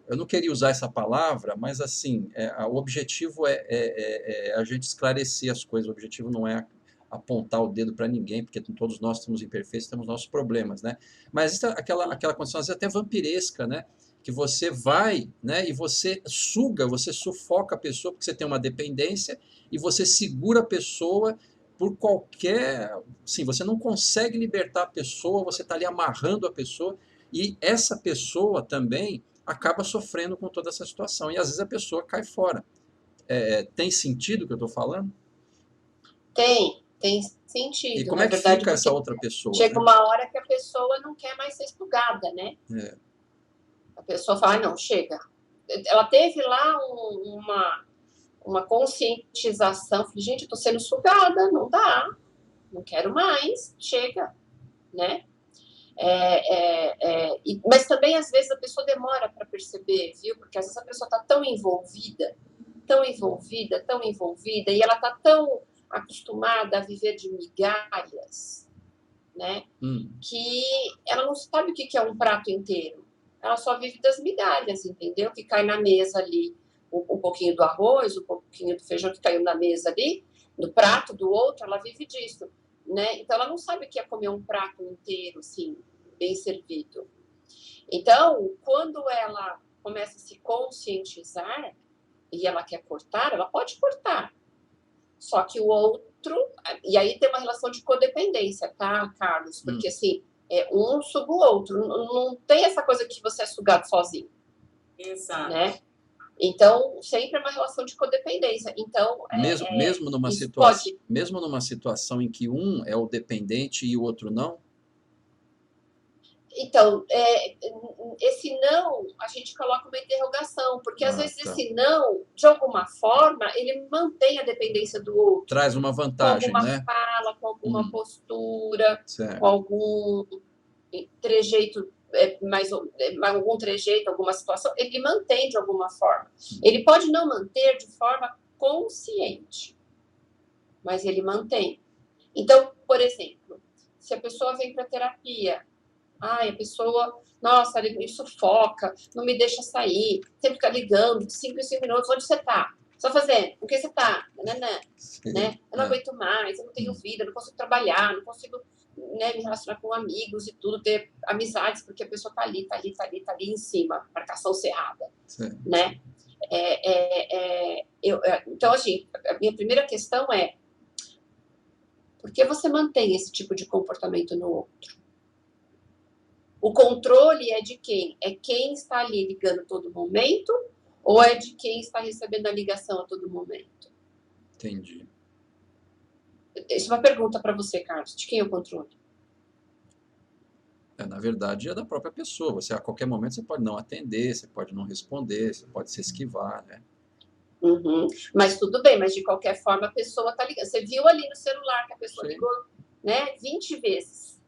eu não queria usar essa palavra, mas assim, o objetivo é a gente esclarecer as coisas, o objetivo não é apontar o dedo para ninguém, porque todos nós somos imperfeitos, temos nossos problemas, né? Mas existe aquela condição, às vezes até vampiresca, né? Que você vai, né? E você suga, você sufoca a pessoa, porque você tem uma dependência, e você segura a pessoa por qualquer... Sim, você não consegue libertar a pessoa, você está ali amarrando a pessoa, e essa pessoa também acaba sofrendo com toda essa situação, e às vezes a pessoa cai fora. Tem sentido o que eu estou falando? Tem sentido. E como é que fica essa outra pessoa? Chega uma hora que a pessoa não quer mais ser sugada, né? A pessoa fala, não, chega. Ela teve lá uma conscientização. Falei, gente, eu estou sendo sugada, não dá. Não quero mais, chega, né? Mas também, às vezes, a pessoa demora para perceber, viu? Porque às vezes a pessoa está tão envolvida, e ela está tão acostumada a viver de migalhas, né? Hum. Que ela não sabe o que é um prato inteiro. Ela só vive das migalhas, entendeu? Que cai na mesa ali um pouquinho do arroz, um pouquinho do feijão que caiu na mesa ali, no prato do outro, ela vive disso, né? Então, ela não sabe o que é comer um prato inteiro, assim, bem servido. Então, quando ela começa a se conscientizar e ela quer cortar, ela pode cortar. Só que o outro... E aí tem uma relação de codependência, tá, Carlos? Porque, assim, um suga o outro. Não tem essa coisa que você é sugado sozinho. Exato. Né? Então, sempre é uma relação de codependência. Então, mesmo numa situação em que um é o dependente e o outro não? Então, esse não, a gente coloca uma interrogação, porque às vezes tá. esse não, de alguma forma, ele mantém a dependência do outro. Traz uma vantagem, com alguma né? fala, com alguma postura, certo. com algum trejeito, algum trejeito, alguma situação, ele mantém de alguma forma. Ele pode não manter de forma consciente, mas ele mantém. Então, por exemplo, se a pessoa vem para terapia, a pessoa, nossa, ele me sufoca, não me deixa sair, sempre fica ligando, de 5 em 5 minutos, onde você está? Só fazendo, o que você está? Né? Eu não aguento mais, eu não tenho vida, não consigo trabalhar, não consigo, né, me relacionar com amigos e tudo, ter amizades, porque a pessoa está ali em cima, marcação cerrada, né? Então, assim, a minha primeira questão é, por que você mantém esse tipo de comportamento no outro? O controle é de quem? É quem está ali ligando a todo momento ou é de quem está recebendo a ligação a todo momento? Entendi. Isso é uma pergunta para você, Carlos. De quem é o controle? Na verdade, é da própria pessoa. Você, a qualquer momento, você pode não atender, você pode não responder, você pode se esquivar, né? Uhum. Mas tudo bem, mas de qualquer forma a pessoa está ligando. Você viu ali no celular que a pessoa ligou, né, 20 vezes.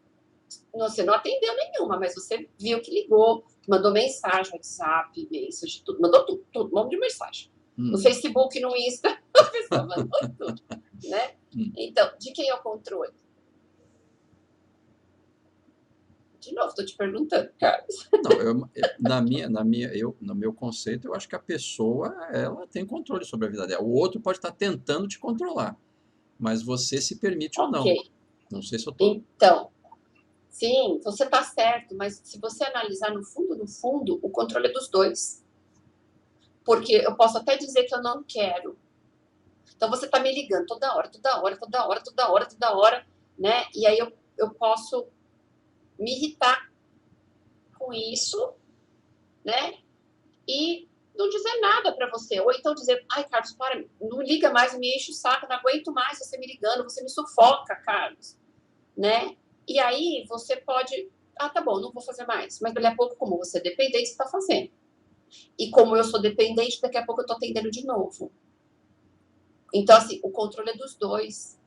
Você não atendeu nenhuma, mas você viu que ligou, mandou mensagem, WhatsApp, mensagem, tudo, mandou tudo, um monte de mensagem. No Facebook, no Insta, a pessoa mandou tudo, né? Então, de quem é o controle? De novo, estou te perguntando, Carlos. Não, no meu conceito, eu acho que a pessoa, ela tem controle sobre a vida dela. O outro pode estar tentando te controlar, mas você se permite ou não. Não sei se eu estou... Então, sim, você está certo, mas se você analisar no fundo, o controle é dos dois. Porque eu posso até dizer que eu não quero. Então, você está me ligando toda hora, né? E aí eu posso me irritar com isso, né? E não dizer nada para você. Ou então dizer, ai, Carlos, para, não liga mais, me enche o saco, não aguento mais você me ligando, você me sufoca, Carlos, né? E aí você pode, tá bom, não vou fazer mais. Mas daqui a pouco, como você é dependente, você está fazendo. E como eu sou dependente, daqui a pouco eu estou atendendo de novo. Então, assim, o controle é dos dois.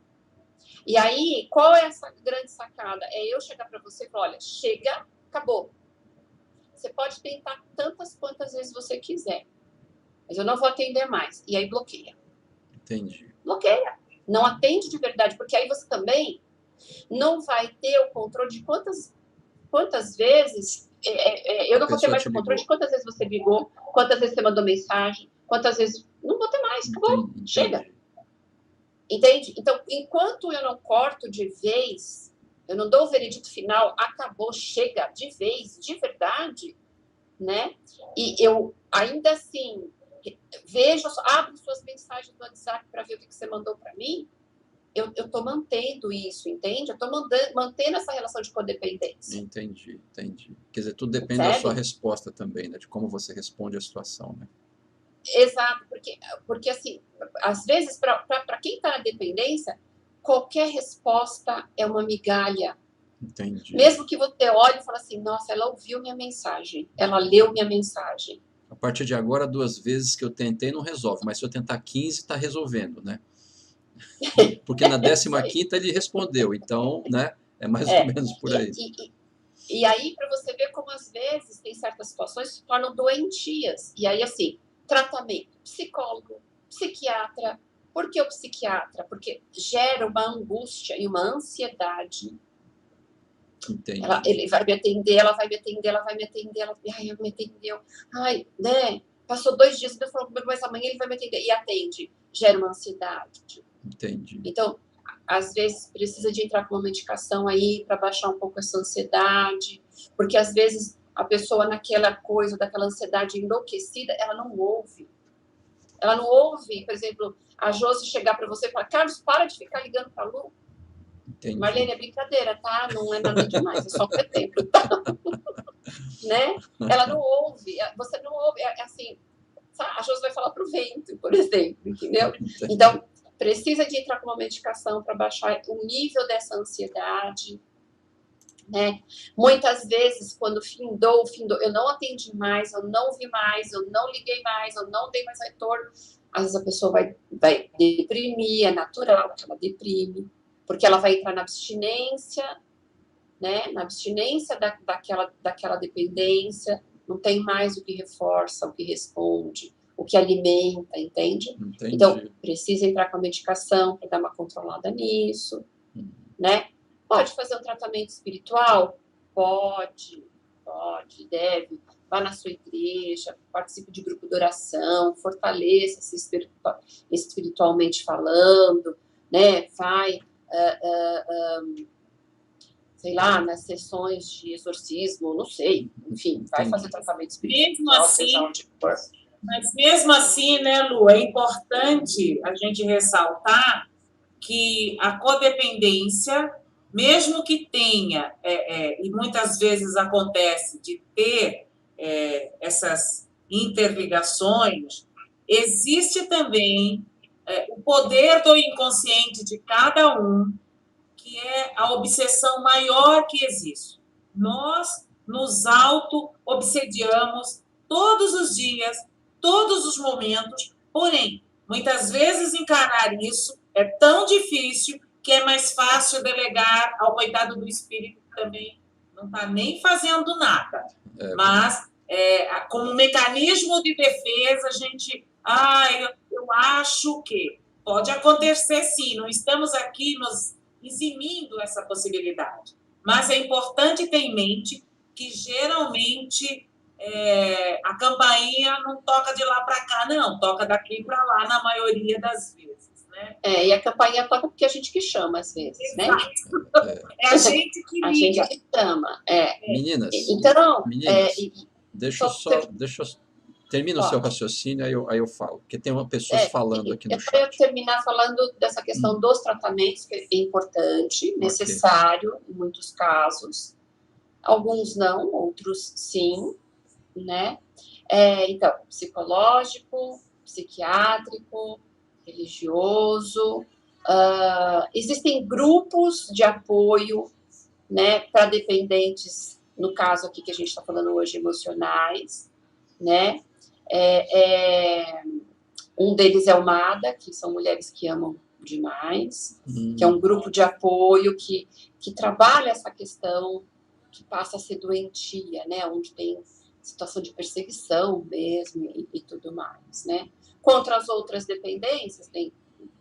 E aí, qual é essa grande sacada? É eu chegar para você e falar, olha, chega, acabou. Você pode tentar tantas quantas vezes você quiser, mas eu não vou atender mais. E aí bloqueia. Entendi. Bloqueia. Não atende de verdade, porque aí você também não vai ter o controle de quantas vezes... eu não vou ter mais o controle de quantas vezes você ligou, quantas vezes você mandou mensagem, quantas vezes... Não vou ter mais, acabou. Entendi. Chega. Entende? Então, enquanto eu não corto de vez, eu não dou o veredito final, acabou, chega, de vez, de verdade, né? E eu, ainda assim, vejo, abro suas mensagens no WhatsApp para ver o que você mandou para mim, eu estou mantendo isso, entende? Eu estou mantendo essa relação de codependência. Entendi. Quer dizer, tudo depende da sua resposta também, né? De como você responde à situação, né? Exato, porque assim, às vezes, para quem está na dependência, qualquer resposta é uma migalha. Entendi. Mesmo que você olhe e fale assim, nossa, ela ouviu minha mensagem, ela leu minha mensagem. A partir de agora, 2 vezes que eu tentei não resolve, mas se eu tentar 15, está resolvendo, né? Porque na 15ª ele respondeu, então, né? É mais ou menos por aí. E aí, para você ver como às vezes tem certas situações que se tornam doentias. E aí, assim, tratamento, psicólogo, psiquiatra. Por que o psiquiatra? Porque gera uma angústia e uma ansiedade Entendi. Ele vai me atender, ela vai me atender, ela vai me atender, ela me atendeu. Ai, né? Passou 2 dias, Deus falou comigo, mas amanhã ele vai me atender. E atende. Gera uma ansiedade. Entendi. Então, às vezes, precisa de entrar com uma medicação aí para baixar um pouco essa ansiedade. Porque, às vezes, a pessoa naquela coisa, daquela ansiedade enlouquecida, ela não ouve. Ela não ouve, por exemplo, a Josi chegar para você e falar, Carlos, para de ficar ligando para a Lu. Entendi. Marlene, é brincadeira, tá? Não é nada demais, é só um exemplo, tá? Né? Ela não ouve, você não ouve, é assim, a Josi vai falar pro vento, por exemplo, entendeu? Entendi. Então, precisa de entrar com uma medicação para baixar o nível dessa ansiedade, né? Muitas vezes, quando findou, eu não atendi mais, eu não vi mais, eu não liguei mais, eu não dei mais retorno, às vezes a pessoa vai deprimir, é natural que ela deprime, porque ela vai entrar na abstinência, né? Na abstinência daquela dependência, não tem mais o que reforça, o que responde, o que alimenta, entende? Entendi. Então, precisa entrar com a medicação para dar uma controlada nisso, né? Pode fazer um tratamento espiritual? Pode, deve. Vá na sua igreja, participe de grupo de oração, fortaleça-se espiritualmente falando, né? Vai, sei lá, nas sessões de exorcismo, não sei, enfim, vai fazer tratamento espiritual, seja onde for. Mas mesmo assim, né, Lu, é importante a gente ressaltar que a codependência, mesmo que tenha, e muitas vezes acontece de ter essas interligações, existe também o poder do inconsciente de cada um, que é a obsessão maior que existe. Nós nos auto-obsediamos todos os dias, todos os momentos, porém, muitas vezes encarar isso é tão difícil que é mais fácil delegar ao coitado do espírito que também não está nem fazendo nada. Mas, como mecanismo de defesa, a gente... eu acho que pode acontecer sim, não estamos aqui nos eximindo essa possibilidade. Mas é importante ter em mente que, geralmente, a campainha não toca de lá para cá, não. Toca daqui para lá, na maioria das vezes. Né? E a campainha toca porque a gente que chama, às vezes, exato, né? É a gente que liga. A gente que chama. Meninas, então, deixa eu termina o seu raciocínio, aí eu falo, porque tem pessoas falando aqui no chat. Eu ia terminar falando dessa questão dos tratamentos, que é importante, necessário, em muitos casos. Alguns não, outros sim, né? Então, psicológico, psiquiátrico, religioso. Existem grupos de apoio, né, para dependentes, no caso aqui que a gente está falando hoje, emocionais, né? Um deles é o MADA, que são mulheres que amam demais, que é um grupo de apoio que trabalha essa questão, que passa a ser doentia, né? Onde tem situação de perseguição mesmo e tudo mais, né? Contra as outras dependências, tem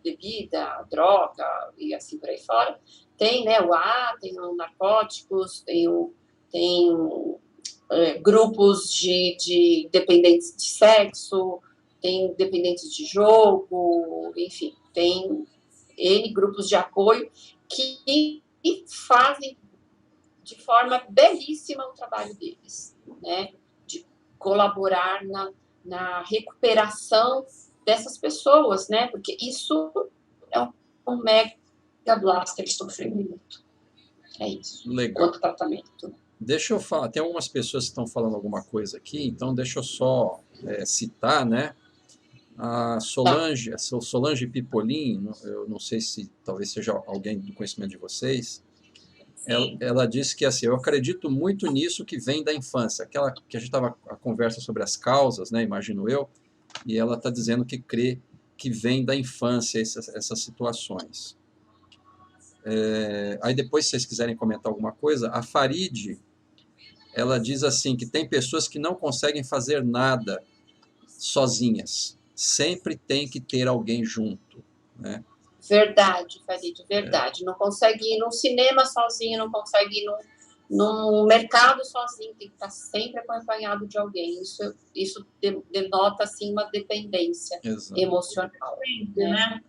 bebida, droga e assim por aí fora, tem, né, tem os narcóticos, tem grupos de dependentes de sexo, tem dependentes de jogo, enfim, tem N grupos de apoio que fazem de forma belíssima o trabalho deles, né? De colaborar na recuperação dessas pessoas, né? Porque isso é um mega blaster de sofrimento. É isso. Legal. Quanto tratamento. Deixa eu falar, tem algumas pessoas que estão falando alguma coisa aqui, então deixa eu só citar, né? A Solange Pipolin, eu não sei se talvez seja alguém do conhecimento de vocês, ela disse que assim, eu acredito muito nisso que vem da infância, aquela que a gente estava a conversa sobre as causas, né? Imagino eu, e ela está dizendo que crê que vem da infância essas situações. Aí depois, se vocês quiserem comentar alguma coisa, a Farid, ela diz assim, que tem pessoas que não conseguem fazer nada sozinhas, sempre tem que ter alguém junto, né? Verdade, Farid, verdade. Não consegue ir num cinema sozinho, não consegue ir no mercado sozinho, tem que estar sempre acompanhado de alguém. Isso denota, assim, uma dependência emocional. Né?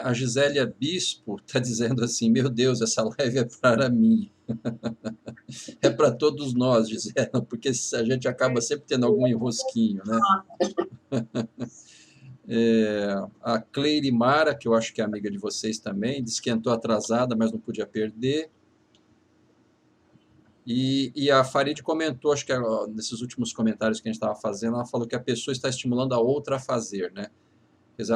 A Gisélia Bispo está dizendo assim, meu Deus, essa live é para mim. É para todos nós, Gisela, porque a gente acaba sempre tendo algum enrosquinho, né? A Cleire Mara, que eu acho que é amiga de vocês também, disse que entrou atrasada, mas não podia perder. E a Farid comentou, acho que nesses últimos comentários que a gente estava fazendo, ela falou que a pessoa está estimulando a outra a fazer, né?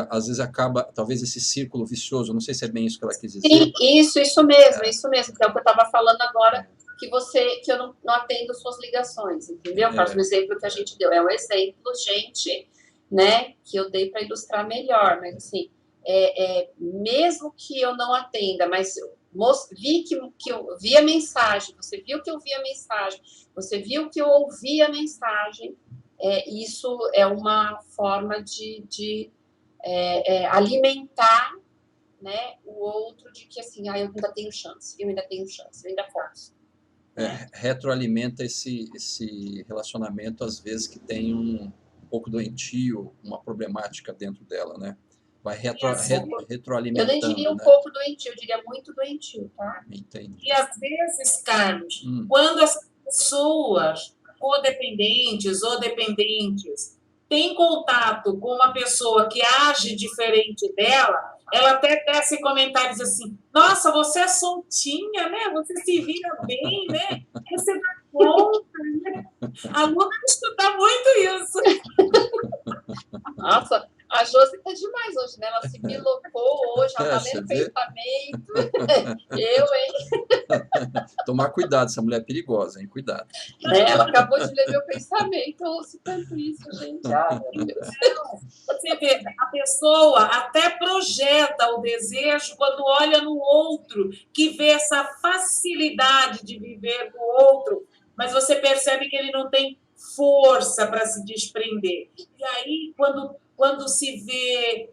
Às vezes acaba, talvez esse círculo vicioso, não sei se é bem isso que ela quis dizer. Sim, isso mesmo, que é o que eu estava falando agora, que eu não atendo suas ligações, entendeu? Faz um exemplo que a gente deu, é um exemplo, gente, né, que eu dei para ilustrar melhor, mas assim, mesmo que eu não atenda, mas vi que eu vi a mensagem, você viu que eu vi a mensagem, você viu que eu ouvi a mensagem, isso é uma forma de alimentar, né, o outro de que assim, eu ainda tenho chance, eu ainda posso. Retroalimenta esse relacionamento, às vezes, que tem um pouco doentio, uma problemática dentro dela, né? Vai retroalimentando. Eu nem diria pouco doentio, eu diria muito doentio, tá? Entendi. E às vezes, Carlos, quando as pessoas codependentes ou dependentes têm contato com uma pessoa que age diferente dela, ela até tece comentários assim, nossa, você é soltinha, né? Você se vira bem, né? Você dá conta, né? A Lu vai escutar muito isso. Nossa, a Josi tá demais hoje, né? Ela se bilocou hoje, ela tá lendo pensamento. Hein? Tomar cuidado, essa mulher é perigosa, hein? Cuidado. Ela acabou de ler meu pensamento, eu ouço tanto isso, gente. Ai, meu Deus. Você vê, a pessoa até projeta o desejo quando olha no outro, que vê essa facilidade de viver com o outro, mas você percebe que ele não tem força para se desprender. E aí, quando se vê,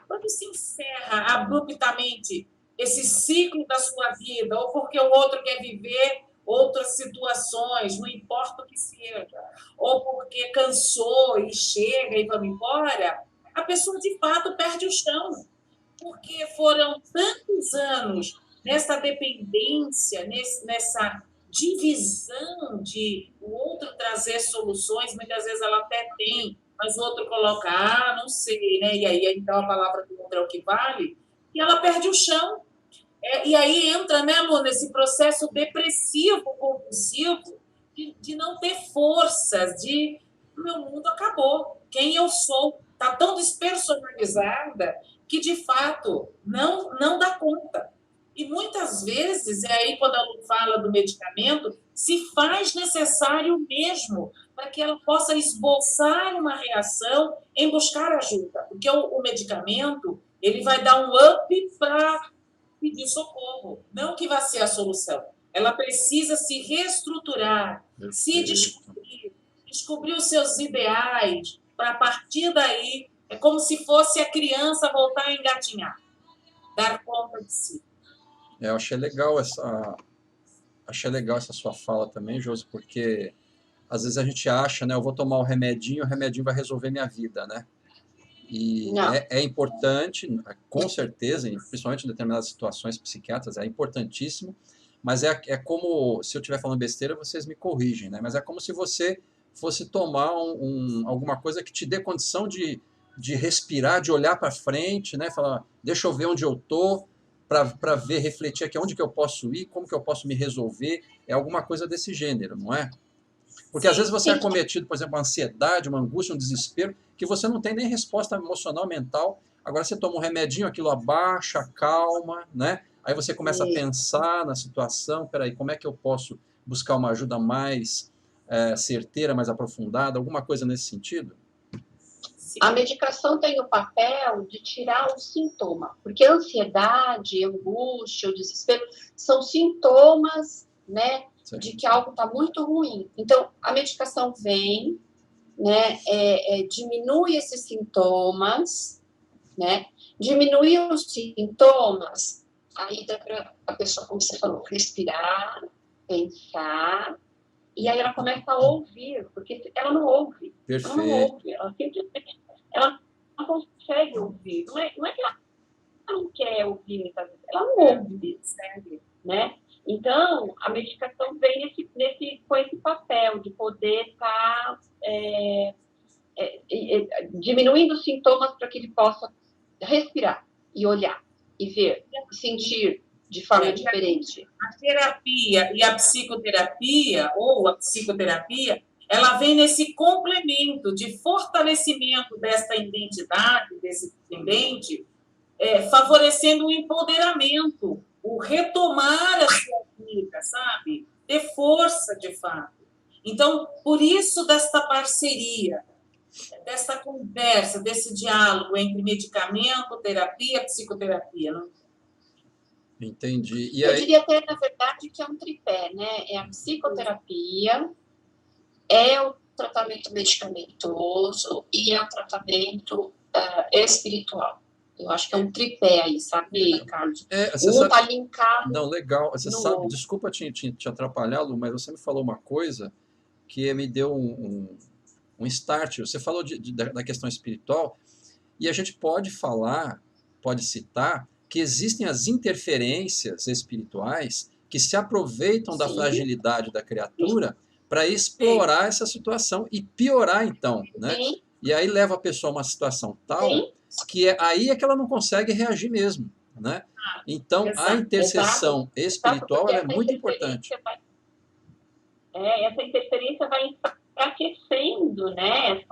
quando se encerra abruptamente esse ciclo da sua vida, ou porque o outro quer viver outras situações, não importa o que seja, ou porque cansou e chega e vamos embora, a pessoa, de fato, perde o chão. Porque foram tantos anos nessa dependência, nessa divisão de o outro trazer soluções, muitas vezes ela até tem, mas o outro coloca, não sei, né? E aí, então, a palavra do outro é o que vale, e ela perde o chão. E aí entra, né, Lu, nesse processo depressivo, compulsivo, de não ter forças, de meu mundo acabou, quem eu sou está tão despersonalizada que, de fato, não dá conta. E muitas vezes, aí quando a Lu fala do medicamento, se faz necessário mesmo para que ela possa esboçar uma reação em buscar ajuda. Porque o medicamento, ele vai dar um up para pedir socorro, não que vá ser a solução. Ela precisa se reestruturar, se descobrir os seus ideais, para a partir daí, é como se fosse a criança voltar a engatinhar, dar conta de si. Eu achei legal essa sua fala também, Josi, porque às vezes a gente acha, né, eu vou tomar o remedinho vai resolver minha vida, né? E é importante, com certeza, principalmente em determinadas situações psiquiátricas, é importantíssimo, mas é como, se eu estiver falando besteira, vocês me corrigem, né? Mas é como se você fosse tomar alguma coisa que te dê condição de respirar, de olhar para frente, né? Falar, deixa eu ver onde eu estou, para ver, refletir aqui onde que eu posso ir, como que eu posso me resolver, é alguma coisa desse gênero, não é? Porque às vezes você é acometido, por exemplo, uma ansiedade, uma angústia, um desespero, que você não tem nem resposta emocional, mental. Agora você toma um remedinho, aquilo abaixa, calma, né? Aí você começa a pensar na situação, peraí, como é que eu posso buscar uma ajuda mais certeira, mais aprofundada, alguma coisa nesse sentido? A medicação tem o papel de tirar o sintoma, porque a ansiedade, a angústia, o desespero são sintomas, né, de que algo está muito ruim. Então, a medicação vem, né, diminui esses sintomas, né, diminui os sintomas, aí dá para a pessoa, como você falou, respirar, pensar, e aí ela começa a ouvir, porque ela não ouve. Ela não Perfeito. ouve, ela simplesmente ela não consegue ouvir. Não é que ela não quer ouvir muitas vezes, ela não ouve, né? Então, a medicação vem com esse papel de poder estar diminuindo os sintomas para que ele possa respirar e olhar e ver e sentir de forma diferente. A terapia e a psicoterapia, ou a psicoterapia, ela vem nesse complemento de fortalecimento desta identidade, desse dependente, favorecendo o empoderamento, o retomar a sua vida, sabe? Ter força, de fato. Então, por isso desta parceria, desta conversa, desse diálogo entre medicamento, terapia, psicoterapia, não? Entendi. E Eu aí, diria até, na verdade, que é um tripé, né? É a psicoterapia, é o tratamento medicamentoso e é o tratamento espiritual. Eu acho que é um tripé aí, sabe, Carlos? você Um sabe... está linkado Não, legal. Você no sabe, outro. desculpa te atrapalhar, Lu, mas você me falou uma coisa que me deu um start. Você falou da questão espiritual, e a gente pode falar, pode citar, que existem as interferências espirituais que se aproveitam da Sim, fragilidade da criatura para explorar essa situação e piorar, então, né? sim, E aí leva a pessoa a uma situação tal sim. que aí é que ela não consegue reagir mesmo, né? Então, a Exato, intercessão Exato, espiritual porque ela é muito importante. essa interferência vai enfraquecendo, né,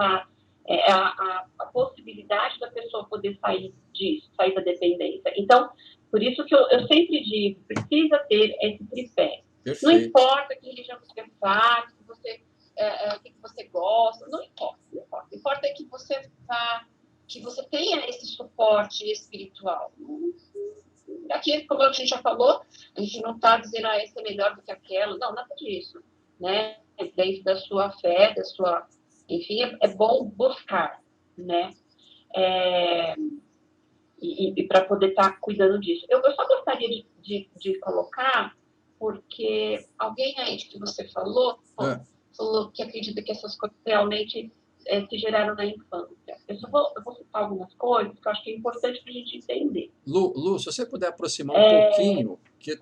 a possibilidade da pessoa poder sair disso, sair da dependência. Então, por isso que eu sempre digo, precisa ter esse tripé. Não Perfeito. importa que religião você faz, o que você gosta, não importa, não importa. O que importa é que que você tenha esse suporte espiritual. Aqui, como a gente já falou, a gente não está dizendo essa é melhor do que aquela, não, nada disso, né? Dentro da sua fé, enfim, é bom buscar, né? E para poder estar cuidando disso. Eu só gostaria de colocar, porque alguém aí que você falou que acredita que essas coisas realmente se geraram na infância. Eu vou citar algumas coisas que eu acho que é importante para a gente entender. Lu, se você puder aproximar um pouquinho, que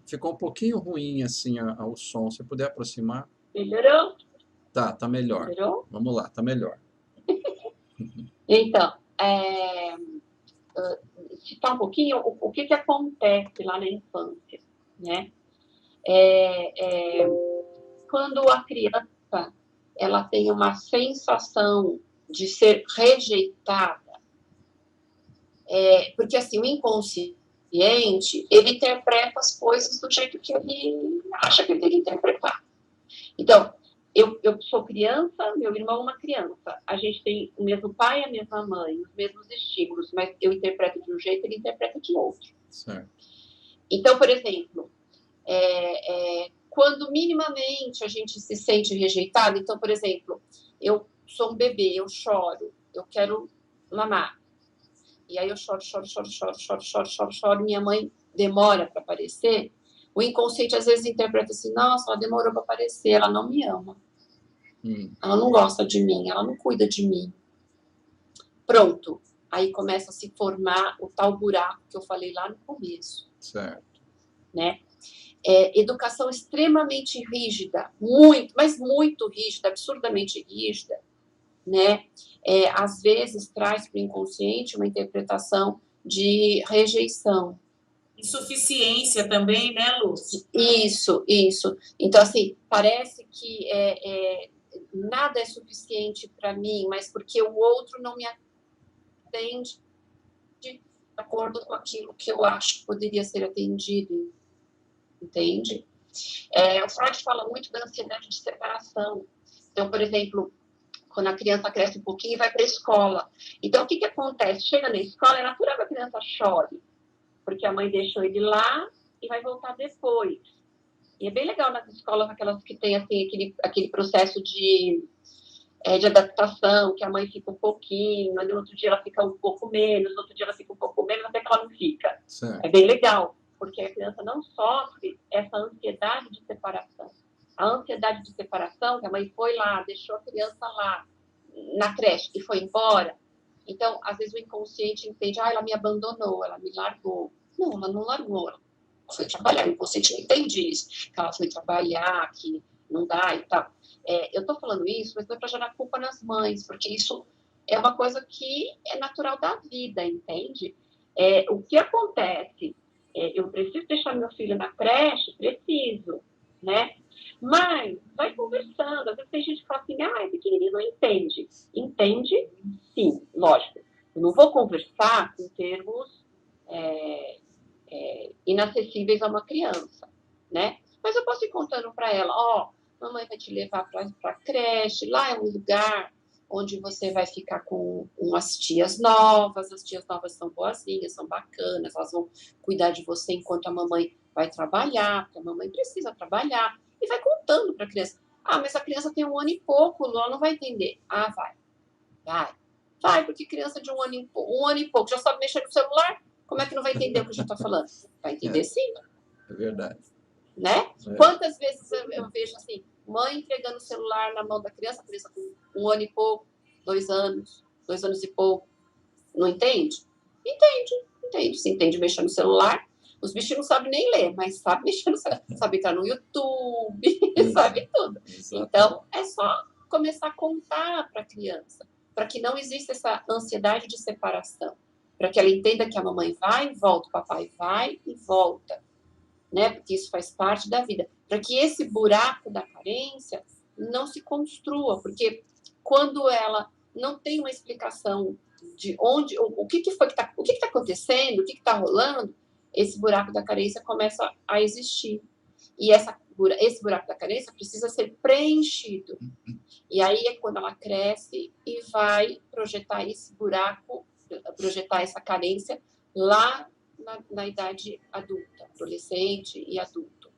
ficou um pouquinho ruim assim o som. Se você puder aproximar. Melhorou? Tá melhor. Melhorou? Vamos lá, tá melhor. Então, citar um pouquinho o que acontece lá na infância, né? Quando a criança ela tem uma sensação de ser rejeitada, porque assim o inconsciente ele interpreta as coisas do jeito que ele acha que ele tem que interpretar. Então, eu sou criança, meu irmão é uma criança. A gente tem o mesmo pai, a mesma mãe, os mesmos estímulos, mas eu interpreto de um jeito, ele interpreta de outro. Certo. Então, por exemplo, quando minimamente a gente se sente rejeitado, então, por exemplo, eu sou um bebê, eu choro, eu quero mamar. E aí eu choro, minha mãe demora para aparecer. O inconsciente às vezes interpreta assim, nossa, ela demorou para aparecer, ela não me ama. Ela não gosta de mim, ela não cuida de mim. Pronto. Aí começa a se formar o tal buraco que eu falei lá no começo. Certo. Né? Educação extremamente rígida, mas muito rígida, absurdamente rígida, né? Às vezes traz para o inconsciente uma interpretação de rejeição. Insuficiência também, né, Lúcia? Isso. Então, assim, parece que nada é suficiente para mim, mas porque o outro não me atende de acordo com aquilo que eu acho que poderia ser atendido, entende? O Freud fala muito da ansiedade de separação. Então, por exemplo, quando a criança cresce um pouquinho e vai para a escola. Então, o que acontece? Chega na escola, é natural que a criança chore, porque a mãe deixou ele lá e vai voltar depois. E é bem legal nas escolas, aquelas que tem assim, aquele processo de de adaptação, que a mãe fica um pouquinho, no outro dia ela fica um pouco menos, no outro dia ela fica um pouco menos, até que ela não fica. Certo. É bem legal, porque a criança não sofre essa ansiedade de separação. A ansiedade de separação, que a mãe foi lá, deixou a criança lá, na creche, e foi embora. Então, às vezes o inconsciente entende, ela me abandonou, ela me largou. Não, ela não largou, ela foi trabalhar. O inconsciente não entende isso, que ela foi trabalhar, que não dá e tal. Eu estou falando isso, mas não é para gerar culpa nas mães, porque isso é uma coisa que é natural da vida, entende? O que acontece? Eu preciso deixar meu filho na creche? Preciso, né? Mas vai conversando. Às vezes tem gente que fala assim, é pequenininho, não entende. Entende? Sim, lógico. Eu não vou conversar com termos inacessíveis a uma criança, né? Mas eu posso ir contando para ela, mamãe vai te levar para a creche, lá é um lugar onde você vai ficar com umas tias novas, as tias novas são boazinhas, são bacanas, elas vão cuidar de você enquanto a mamãe vai trabalhar, porque a mamãe precisa trabalhar, e vai contando para a criança. Mas a criança tem 1 ano e pouco, ela não vai entender. Vai, porque criança de 1 ano e pouco já sabe mexer no celular, como é que não vai entender o que a gente está falando? Vai entender sim. É verdade. Né? Quantas vezes eu vejo assim, mãe entregando o celular na mão da criança, a criança com 1 ano e pouco, 2 anos e pouco, não entende? Entende. Se entende mexer no celular, os bichinhos não sabem nem ler, mas sabe mexer no celular, sabe entrar no YouTube, sabe tudo. Exato. Então, é só começar a contar para a criança, para que não exista essa ansiedade de separação, para que ela entenda que a mamãe vai e volta, o papai vai e volta, né? Porque isso faz parte da vida, para que esse buraco da carência não se construa, porque quando ela não tem uma explicação de onde, o que foi que está, o que está acontecendo, o que está rolando, esse buraco da carência começa a existir. E esse buraco da carência precisa ser preenchido. E aí é quando ela cresce e vai projetar esse buraco, projetar essa carência lá na idade adulta, adolescente e adulto.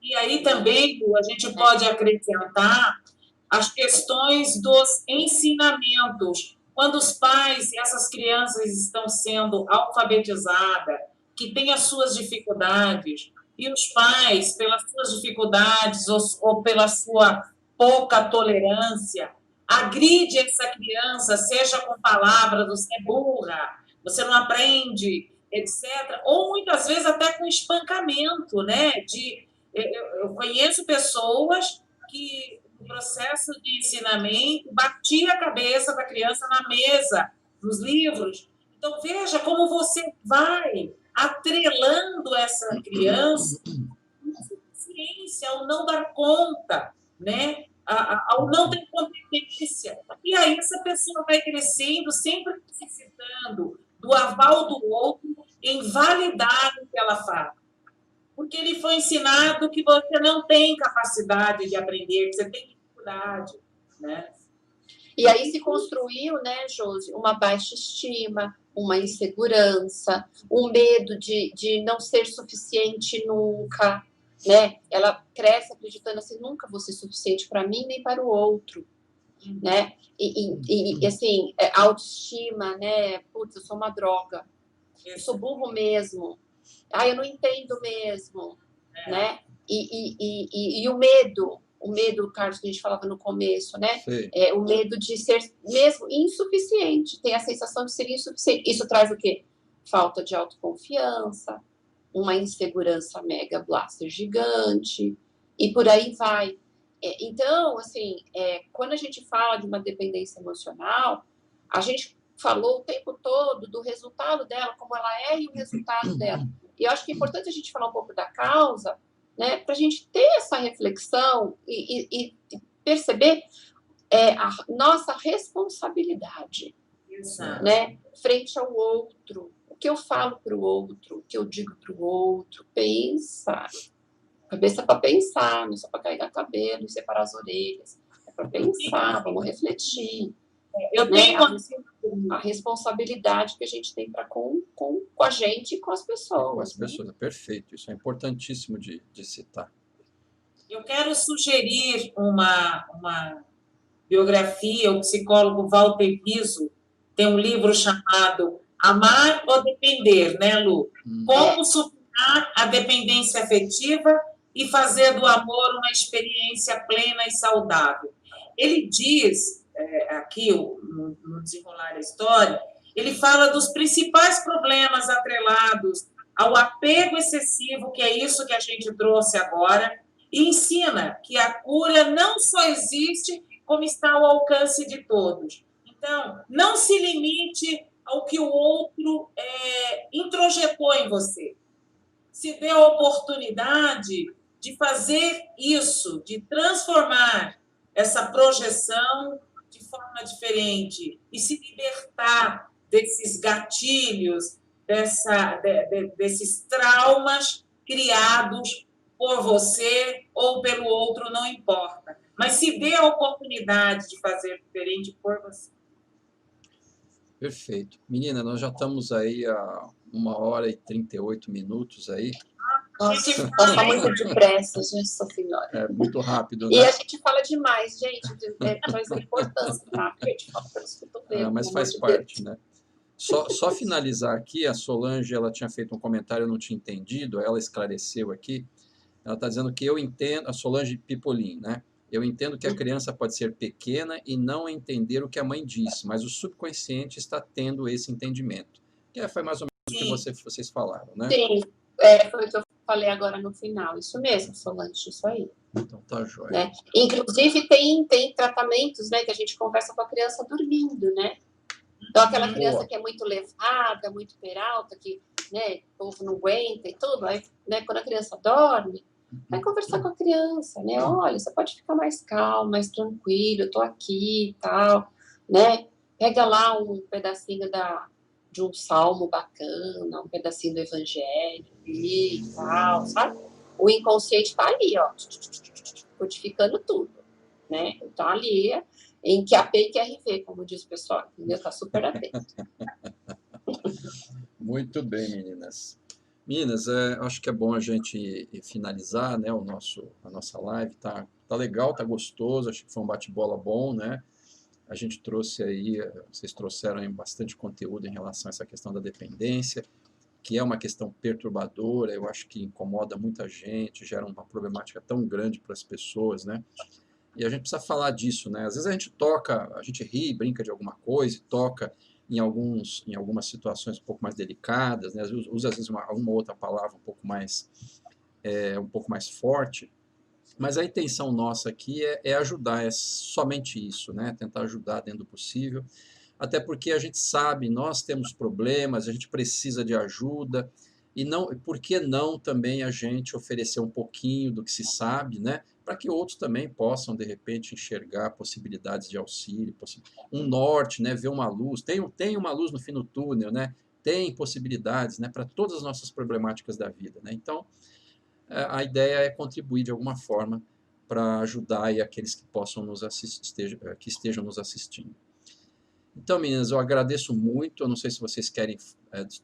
E aí também, Lu, a gente pode acrescentar as questões dos ensinamentos. Quando os pais e essas crianças estão sendo alfabetizadas, que têm as suas dificuldades, e os pais, pelas suas dificuldades ou pela sua pouca tolerância, agride essa criança, seja com palavras, você é burra, você não aprende, etc. Ou muitas vezes até com espancamento, né? Eu conheço pessoas que, no processo de ensinamento, batia a cabeça da criança na mesa, nos livros. Então, veja como você vai atrelando essa criança à suficiência, ao não dar conta, né? Ao não ter competência. E aí essa pessoa vai crescendo, sempre necessitando do aval do outro em validar o que ela faz. Porque ele foi ensinado que você não tem capacidade de aprender, que você tem dificuldade, né? E aí se construiu, né, Josi, uma baixa estima, uma insegurança, um medo de não ser suficiente nunca, né? Ela cresce acreditando assim, nunca vou ser suficiente para mim nem para o outro, né? E assim, autoestima, né? Putz, eu sou uma droga, eu sou burro mesmo, eu não entendo mesmo, né? E o medo, Carlos, que a gente falava no começo, né? O medo de ser mesmo insuficiente, tem a sensação de ser insuficiente. Isso traz o quê? Falta de autoconfiança, uma insegurança mega blaster gigante, e por aí vai. Então, assim, quando a gente fala de uma dependência emocional, a gente falou o tempo todo do resultado dela, como ela é e o resultado dela. E eu acho que é importante a gente falar um pouco da causa, né, para a gente ter essa reflexão e perceber a nossa responsabilidade, né, frente ao outro. O que eu falo para o outro, o que eu digo para o outro, pensa. Cabeça para pensar, não é só para carregar cabelo e separar as orelhas. É para pensar, vamos refletir. Eu tenho a responsabilidade que a gente tem para com a gente e com as pessoas. Com as pessoas, né? Perfeito. Isso é importantíssimo de citar. Eu quero sugerir uma biografia, o psicólogo Walter Rizzo tem um livro chamado Amar ou Depender, né, Lu? Como superar a dependência afetiva e fazer do amor uma experiência plena e saudável. Ele diz, aqui, no desenrolar da história, ele fala dos principais problemas atrelados ao apego excessivo, que é isso que a gente trouxe agora, e ensina que a cura não só existe, como está ao alcance de todos. Então, não se limite ao que o outro introjetou em você. Se dê a oportunidade de fazer isso, de transformar essa projeção de forma diferente e se libertar desses gatilhos, desses traumas criados por você ou pelo outro, não importa. Mas se dê a oportunidade de fazer diferente por você. Perfeito. Menina, nós já estamos aí a 1h38 aí. Nossa, passa muito depressa, gente, Sofia. É muito rápido, né? E a gente fala demais, gente, traz a importância, tá? Porque a gente fala pelos cotovelos. Mas faz parte, né? Só finalizar aqui, a Solange, ela tinha feito um comentário, eu não tinha entendido, ela esclareceu aqui. Ela está dizendo que eu entendo, a Solange Pipolin, né? Eu entendo que a criança pode ser pequena e não entender o que a mãe disse, mas o subconsciente está tendo esse entendimento. Que foi mais ou menos o que vocês falaram, né? Sim, foi o que eu falei agora no final. Isso mesmo, Solange, isso aí. Então tá jóia. Né? Inclusive, tem tratamentos, né, que a gente conversa com a criança dormindo, né? Então, aquela criança que é muito levada, muito peralta, que, né, o povo não aguenta e tudo, aí, né, quando a criança dorme, vai conversar com a criança, né? Olha, você pode ficar mais calmo, mais tranquilo, eu tô aqui e tal, né? Pega lá um pedacinho de um salmo bacana, um pedacinho do evangelho e tal, sabe? O inconsciente tá ali, ó, codificando tudo, né? Tá ali em QAP e QRV, como diz o pessoal, entendeu? Tá super atento. Muito bem, meninas. Meninas, acho que é bom a gente finalizar, né, a nossa live. Tá legal, tá gostoso, acho que foi um bate-bola bom, né? A gente trouxe aí, vocês trouxeram aí bastante conteúdo em relação a essa questão da dependência, que é uma questão perturbadora, eu acho que incomoda muita gente, gera uma problemática tão grande para as pessoas, né? E a gente precisa falar disso, né? Às vezes a gente ri, brinca de alguma coisa, toca em algumas situações um pouco mais delicadas, né? Usa às vezes uma outra palavra um pouco mais forte, mas a intenção nossa aqui é ajudar, é somente isso, né? Tentar ajudar dentro do possível, até porque a gente sabe, nós temos problemas, a gente precisa de ajuda, e não, por que não também a gente oferecer um pouquinho do que se sabe, né? Para que outros também possam, de repente, enxergar possibilidades de auxílio, um norte, né? Ver uma luz, tem uma luz no fim do túnel, né? Tem possibilidades, né? Para todas as nossas problemáticas da vida, né? Então, a ideia é contribuir de alguma forma para ajudar aí aqueles que possam que estejam nos assistindo. Então, meninas, eu agradeço muito. Eu não sei se vocês querem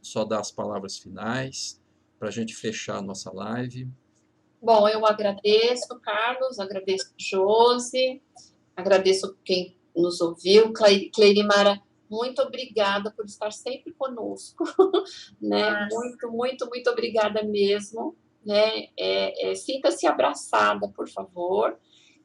só dar as palavras finais para a gente fechar a nossa live. Bom, eu agradeço, Carlos, agradeço, Josi, agradeço quem nos ouviu. Cleirimara, muito obrigada por estar sempre conosco, né? Muito, muito, muito obrigada mesmo, né? Sinta-se abraçada, por favor,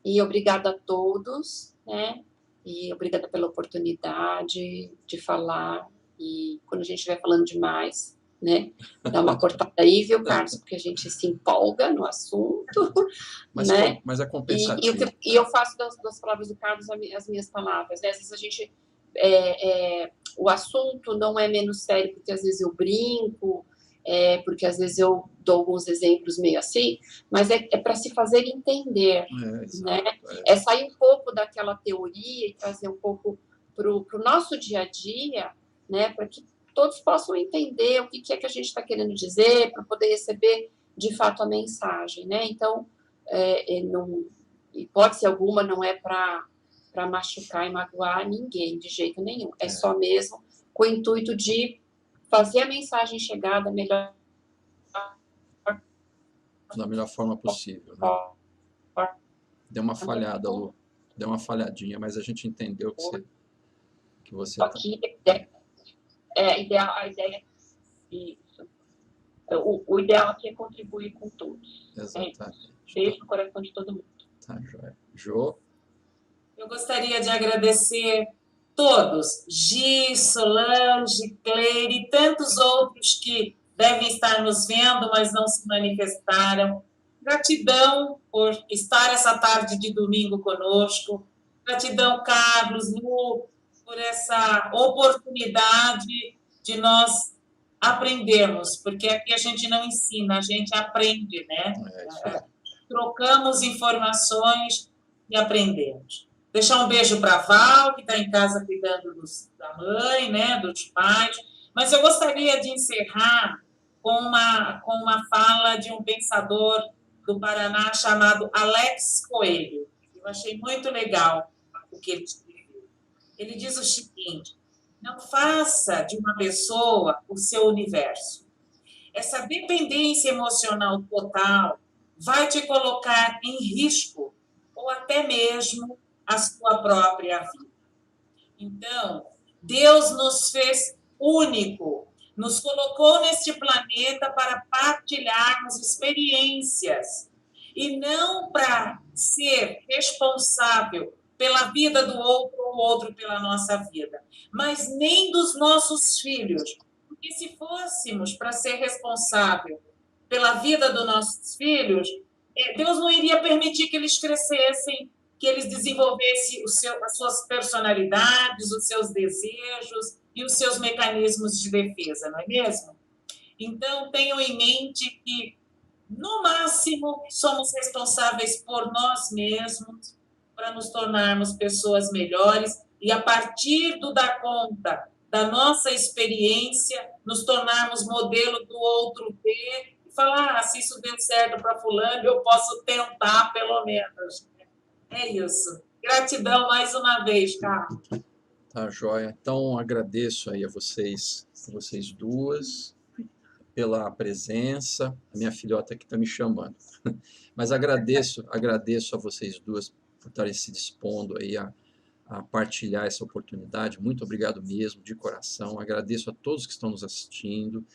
e obrigada a todos, né? E obrigada pela oportunidade de falar, e quando a gente estiver falando demais, né? Dá uma cortada aí, viu, Carlos? Porque a gente se empolga no assunto, né? Mas é compensativo. E eu faço das palavras do Carlos as minhas palavras, né? Às vezes a gente... o assunto não é menos sério porque às vezes eu brinco, porque às vezes eu dou alguns exemplos meio assim, mas é para se fazer entender, né? É sair um pouco daquela teoria e trazer um pouco para o nosso dia a dia, né? Para que todos possam entender o que é que a gente está querendo dizer, para poder receber de fato a mensagem, né? Então, não, hipótese alguma não é para machucar e magoar ninguém, de jeito nenhum. É só mesmo com o intuito de fazer a mensagem chegar da melhor forma possível, né? Deu uma falhada, Lu. Deu uma falhadinha, mas a gente entendeu que você Só que a ideia isso. O ideal aqui é contribuir com todos. Exatamente. Beijo no coração de todo mundo. Tá, joia. Jô? Eu gostaria de agradecer todos, Gi, Solange, Cleire e tantos outros que devem estar nos vendo, mas não se manifestaram. Gratidão por estar essa tarde de domingo conosco. Gratidão, Carlos, Lu, por essa oportunidade de nós aprendermos, porque aqui a gente não ensina, a gente aprende, né? Trocamos informações e aprendemos. Deixar um beijo para a Val, que está em casa cuidando da mãe, né, dos pais. Mas eu gostaria de encerrar com uma fala de um pensador do Paraná chamado Alex Coelho. Eu achei muito legal o que ele escreveu. Ele diz o seguinte: não faça de uma pessoa o seu universo. Essa dependência emocional total vai te colocar em risco ou até mesmo a sua própria vida. Então, Deus nos fez único, nos colocou neste planeta para partilharmos experiências e não para ser responsável pela vida do outro ou outro pela nossa vida, mas nem dos nossos filhos, porque se fôssemos para ser responsável pela vida dos nossos filhos, Deus não iria permitir que eles crescessem, que eles desenvolvessem as suas personalidades, os seus desejos e os seus mecanismos de defesa, não é mesmo? Então, tenham em mente que, no máximo, somos responsáveis por nós mesmos para nos tornarmos pessoas melhores e, a partir do dar conta da nossa experiência, nos tornarmos modelo do outro ter e falar, se isso deu certo para fulano, eu posso tentar, pelo menos. É isso. Gratidão mais uma vez, Carlos. Tá, joia. Então, agradeço aí a vocês duas pela presença. A minha filhota aqui está me chamando. Mas agradeço a vocês duas por estarem se dispondo aí a partilhar essa oportunidade. Muito obrigado mesmo, de coração. Agradeço a todos que estão nos assistindo.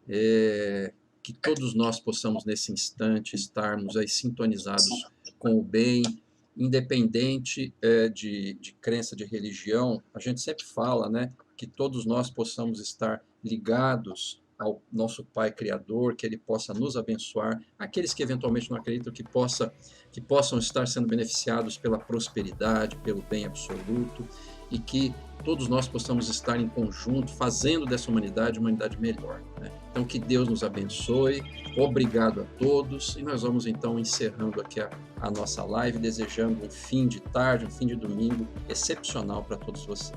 Que todos nós possamos, nesse instante, estarmos aí sintonizados com o bem, independente de crença, de religião. A gente sempre fala, né, que todos nós possamos estar ligados ao nosso Pai Criador, que Ele possa nos abençoar, aqueles que eventualmente não acreditam que possam estar sendo beneficiados pela prosperidade, pelo bem absoluto, e que todos nós possamos estar em conjunto, fazendo dessa humanidade uma humanidade melhor, né? Então, que Deus nos abençoe, obrigado a todos, e nós vamos então encerrando aqui a nossa live, desejando um fim de tarde, um fim de domingo excepcional para todos vocês.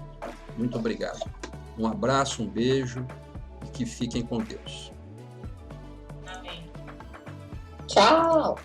Muito obrigado. Um abraço, um beijo, e que fiquem com Deus. Amém. Tchau.